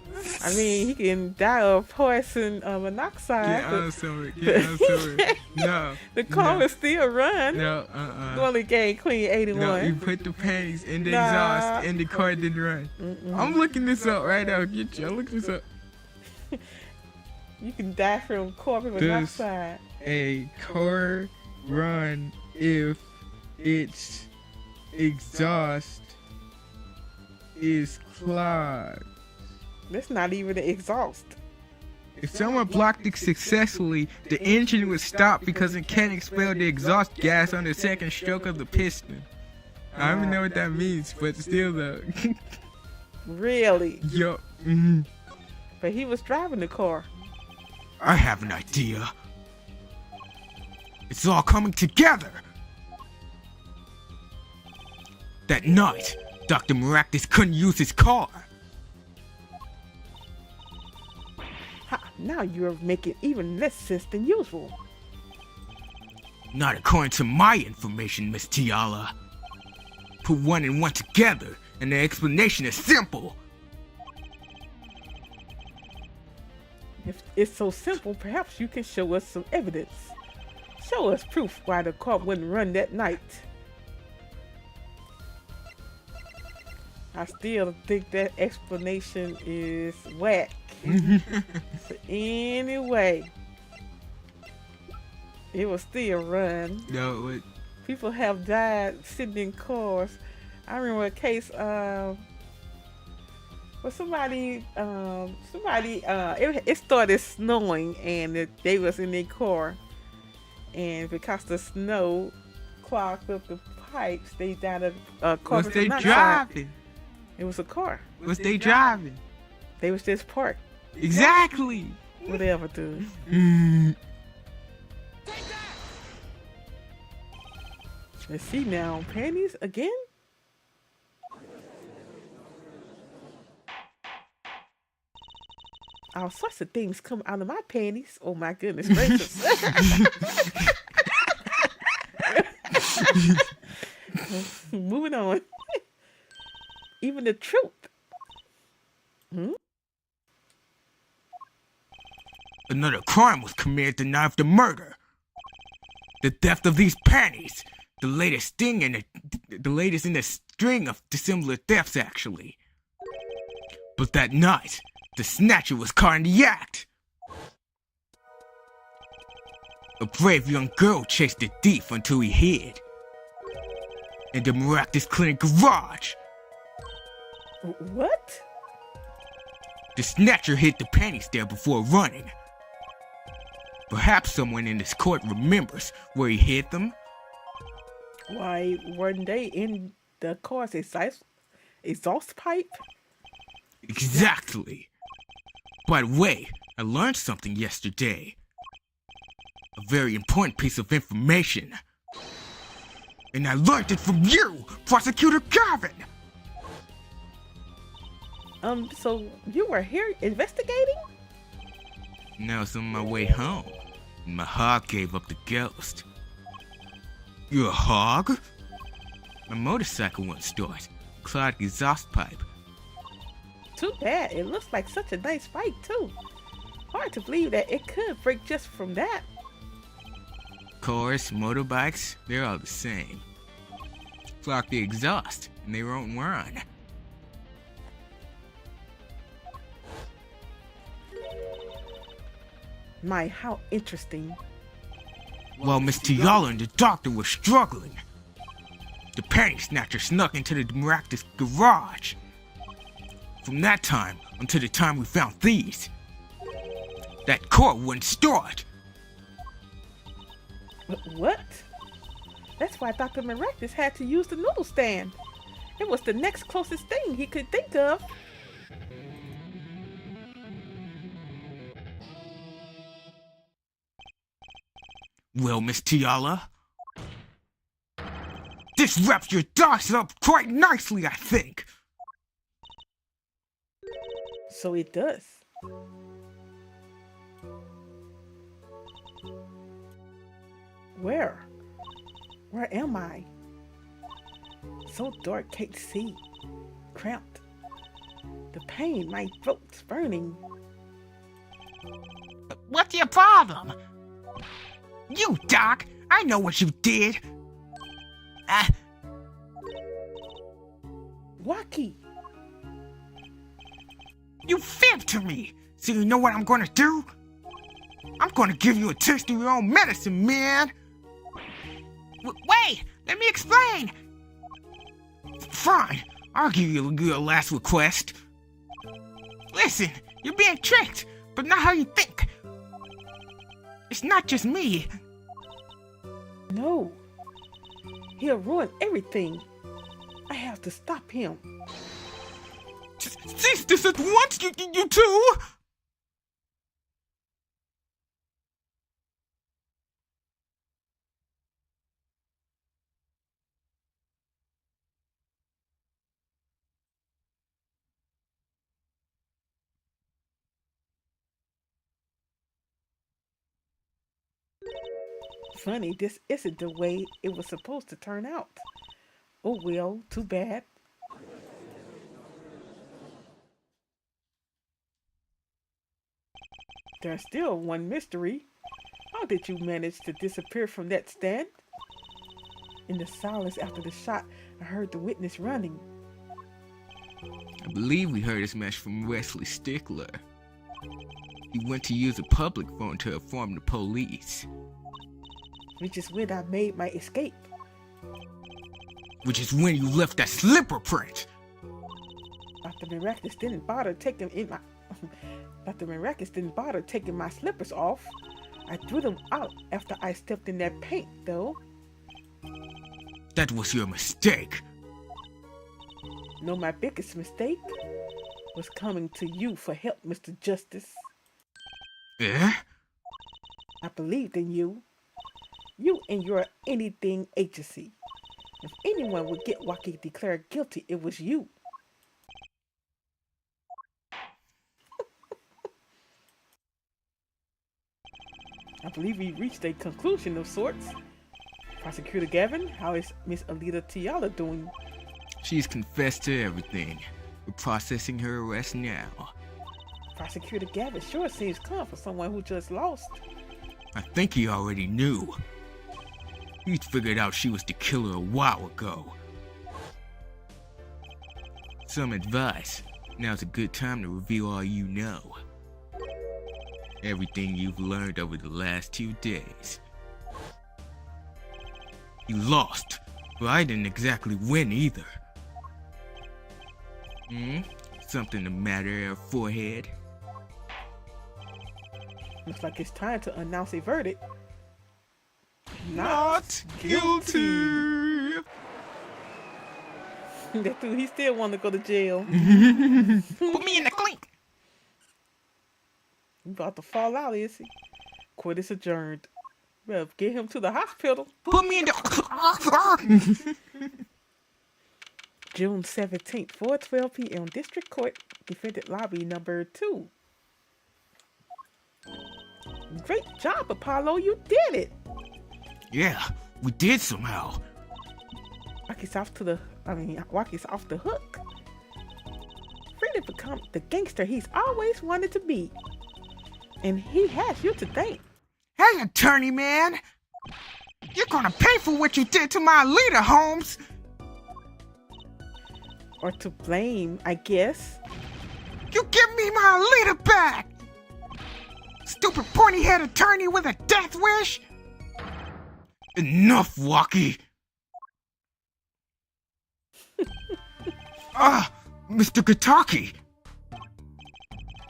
I mean, he can die of poison monoxide. Get on somewhere. Get on somewhere. No. The car no. will still run. No, You only gained clean 81. No, you put the panties in the exhaust and the car didn't run. I'm looking this up right now. Get you. Look this up. You can die from carbon monoxide. A car run if its exhaust is clogged? That's not even the exhaust. If someone blocked it successfully, the engine would stop because it can't expel the exhaust gas on the second stroke of the piston. I don't even know what that means, but still though. Really? Yup. But he was driving the car. I have an idea. It's all coming together. That night, Dr. Miraculous couldn't use his car. Ha, now you're making even less sense than usual. Not according to my information, Miss Tiala. Put one and one together, and the explanation is simple. If it's so simple, perhaps you can show us some evidence. Show us proof why the car wouldn't run that night. I still think that explanation is whack. But anyway, it will still run. No, it would. People have died sitting in cars. I remember a case where somebody it started snowing and they was in their car, and because the snow clogged up the pipes, they died of carbon Was they monoxide. driving? It was a car. Was they driving? They was just parked. Exactly. Whatever, dude. Take that! Let's see now. Panties again? All sorts of things come out of my panties. Oh my goodness gracious. Moving on. Even the truth. Hmm? Another crime was committed the night of the murder. The theft of these panties. The latest in the string of dissimilar thefts, actually. But that night, the snatcher was caught in the act. A brave young girl chased the thief until he hid in the miraculous clinic garage. What? The snatcher hid the panties there before running. Perhaps someone in this court remembers where he hid them. Why weren't they in the car's exhaust pipe? Exactly. By the way, I learned something yesterday. A very important piece of information. And I learned it from you, Prosecutor Garvin! So you were here investigating? Now I was on my way home, and my hog gave up the ghost. You're a hog? My motorcycle won't start. Clogged exhaust pipe. Too bad. It looks like such a nice bike too. Hard to believe that it could break just from that. Cars, motorbikes, they're all the same. Clog the exhaust, and they won't run. My, how interesting. While Miss Tiala and the doctor were struggling, the panty snatcher snuck into the miraculous garage. From that time until the time we found these, that car wouldn't start. What? That's why Dr. Miraculous had to use the noodle stand. It was the next closest thing he could think of. Well, Miss Tiala, this wraps your docs up quite nicely, I think. So it does. Where? Where am I? So dark, can't see. Cramped. The pain, my throat's burning. What's your problem? You, Doc, I know what you did. Wacky. You fibbed to me. So you know what I'm gonna do? I'm gonna give you a taste of your own medicine, man. Wait, let me explain. Fine, I'll give you your last request. Listen, you're being tricked, but not how you think. It's not just me. No. He'll ruin everything. I have to stop him. Cease this at once, you two! Funny, this isn't the way it was supposed to turn out. Oh well, too bad. There's still one mystery. How did you manage to disappear from that stand? In the silence after the shot, I heard the witness running. I believe we heard this message from Wesley Stickler. He went to use a public phone to inform the police. Which is when I made my escape. Which is when you left that slipper print. Dr. Miraculous didn't bother taking my slippers off. I threw them out after I stepped in that paint, though. That was your mistake. No, my biggest mistake was coming to you for help, Mr. Justice. Eh? I believed in you. You and your anything agency. If anyone would get Wacky declared guilty, it was you. I believe we reached a conclusion of sorts. Prosecutor Gavin, how is Miss Alita Tiala doing? She's confessed to everything. We're processing her arrest now. Prosecutor Gavin sure seems calm for someone who just lost. I think he already knew. He'd figured out she was the killer a while ago. Some advice. Now's a good time to reveal all you know. Everything you've learned over the last 2 days. You lost, but I didn't exactly win either. Something the matter, forehead? Looks like it's time to announce a verdict. Not guilty! That dude, he still want to go to jail. Put me in the clink! He about to fall out, is he? Court is adjourned. Well, get him to the hospital. Put me in the... June 17th, 4:12 p.m. District Court, Defendant Lobby number 2. Great job, Apollo. You did it. Yeah, we did somehow. Rocky's off the hook. Free to become the gangster he's always wanted to be. And he has you to thank. Hey, attorney man! You're gonna pay for what you did to my leader, Holmes! Or to blame, I guess. You give me my leader back! Stupid pointy-head attorney with a death wish! Enough, Walkie! Mr. Kataki!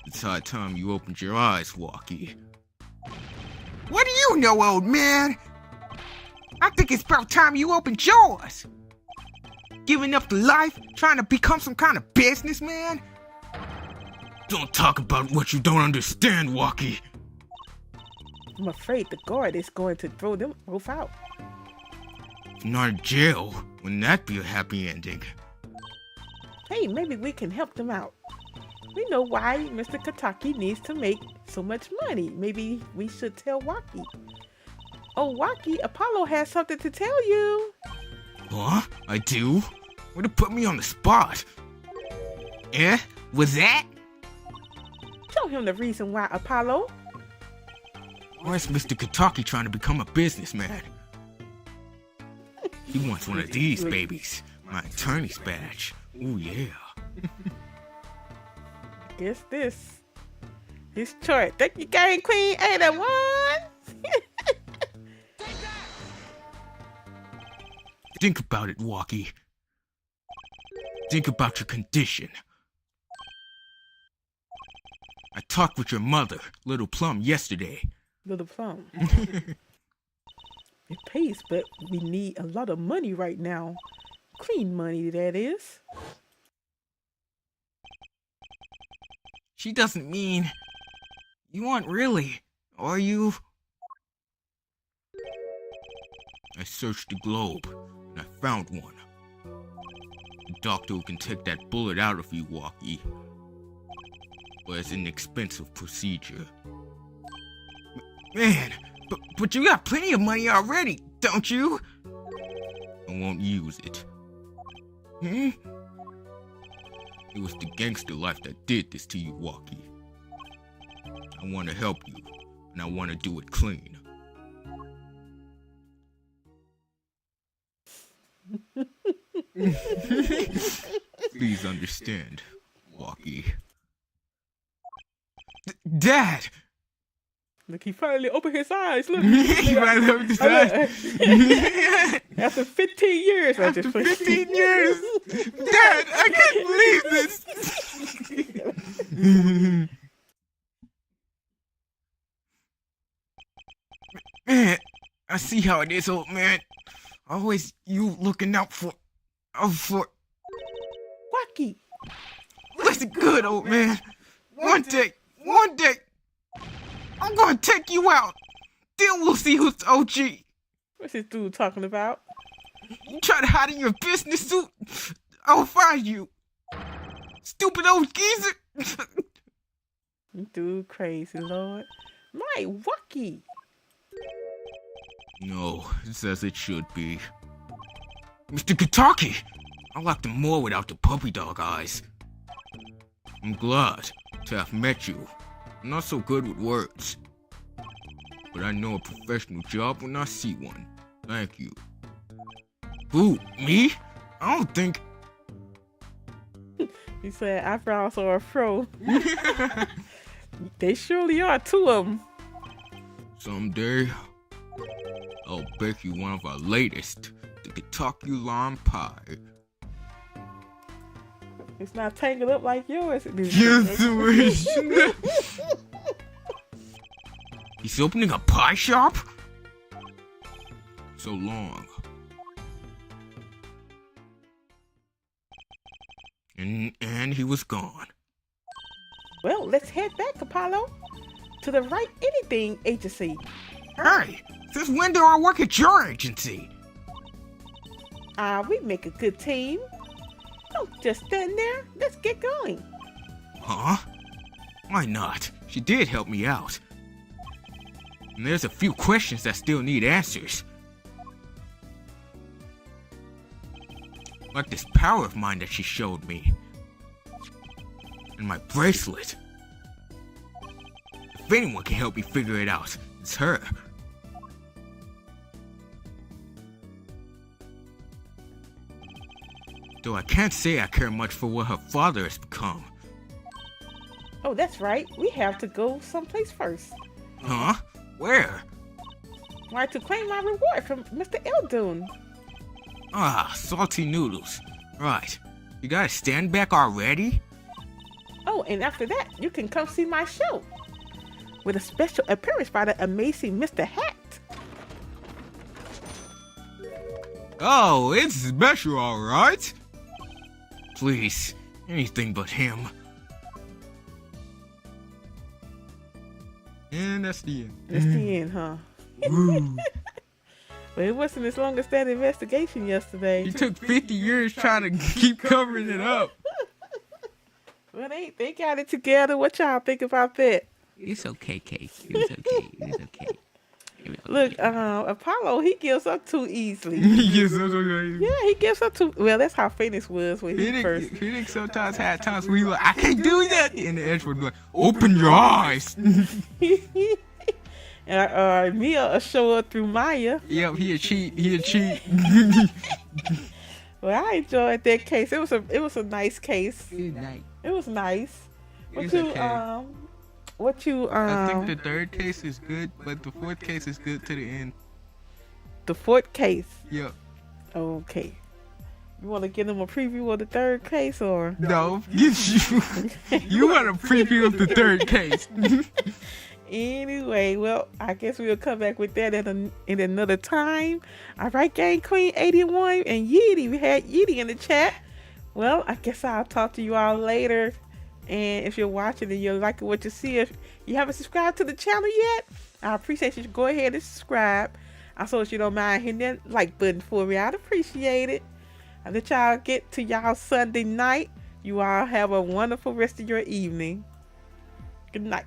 It's high time you opened your eyes, Walkie. What do you know, old man? I think it's about time you opened yours. Giving up the life, trying to become some kind of businessman? Don't talk about what you don't understand, Walkie. I'm afraid the guard is going to throw them both out. If not in jail, wouldn't that be a happy ending? Hey, maybe we can help them out. We know why Mr. Kataki needs to make so much money. Maybe we should tell Waki. Oh, Waki, Apollo has something to tell you. Huh? I do? Way to put me on the spot. Eh? Was that? Show him the reason why, Apollo. Where's Mr. Kataki trying to become a businessman? He wants one of these babies. My attorney's badge. Ooh, yeah. Guess this. His chart. Thank you, Game Queen 81. Think about it, Walkie. Think about your condition. I talked with your mother, Little Plum, yesterday. Little Plum. It pays, but we need a lot of money right now. Clean money, that is. She doesn't mean... You aren't really, are you? I searched the globe, and I found one. A doctor who can take that bullet out of you, Walkie. But it's an expensive procedure. Man, but you got plenty of money already, don't you? I won't use it. It was the gangster life that did this to you, Walkie. I want to help you, and I want to do it clean. Please understand, Walkie. Dad! Look, he finally opened his eyes. Look. He finally opened his eyes. After 15 years. After 15 years! Dad, I can't believe this! Man, I see how it is, old man. Always you looking out for... Wacky. Listen good, old man. One day, I'm gonna take you out. Then we'll see who's OG. What's this dude talking about? You try to hide in your business suit, I'll find you. Stupid old geezer. Dude crazy, Lord. My Wacky. No, it's as it should be. Mr. Kentucky! I like them more without the puppy dog eyes. I'm glad to have met you. I'm not so good with words, but I know a professional job when I see one. Thank you. Who, me? I don't think... He said, eyebrows are a fro. They surely are, two of them. Someday, I'll bake you one of our latest, the Kentucky lime pie. It's not tangled up like yours. Yes, He's opening a pie shop? So long. And he was gone. Well, let's head back, Apollo, to the Right Anything agency. Hey, since when do I work at your agency? We make a good team. Don't just stand there. Let's get going. Huh? Why not? She did help me out. And there's a few questions that still need answers. Like this power of mine that she showed me. And my bracelet. If anyone can help me figure it out, it's her. Though I can't say I care much for what her father has become. Oh, that's right. We have to go someplace first. Huh? Where? Why, to claim my reward from Mr. Eldoon. Ah, salty noodles. Right. You gotta stand back already? Oh, and after that, you can come see my show. With a special appearance by the amazing Mr. Hat. Oh, it's special, alright? Please, anything but him. And that's the end. That's the end, huh? Woo. Well, it wasn't as long as that investigation yesterday. You took 50 years trying to keep covering it up. Well, they got it together. What y'all think about that? It's okay, Kate. It's okay. It's okay. Look, Apollo, he gives up too easily. Yes, okay. Yeah, he gives up too. Well, that's how Phoenix was when he first. Phoenix sometimes had times where he like, I can't do that. And the Edge would be like, open your eyes. And Mia will show up through Maya. Yep, he a cheat. Well, I enjoyed that case. It was a nice case. Good night. It was nice. It's okay. I think the third case is good, but the fourth case is good to the end. The fourth case. Yep. Okay. You want to give them a preview of the third case, or no? You want a preview of the third case? Anyway, well, I guess we'll come back with that in another time. All right, Game Queen 81 and Yeety. We had Yeety in the chat. Well, I guess I'll talk to you all later. And if you're watching and you're liking what you see, if you haven't subscribed to the channel yet, I appreciate you to go ahead and subscribe. Also, if you don't mind hitting that like button for me, I'd appreciate it. I'll let y'all get to y'all Sunday night. You all have a wonderful rest of your evening. Good night.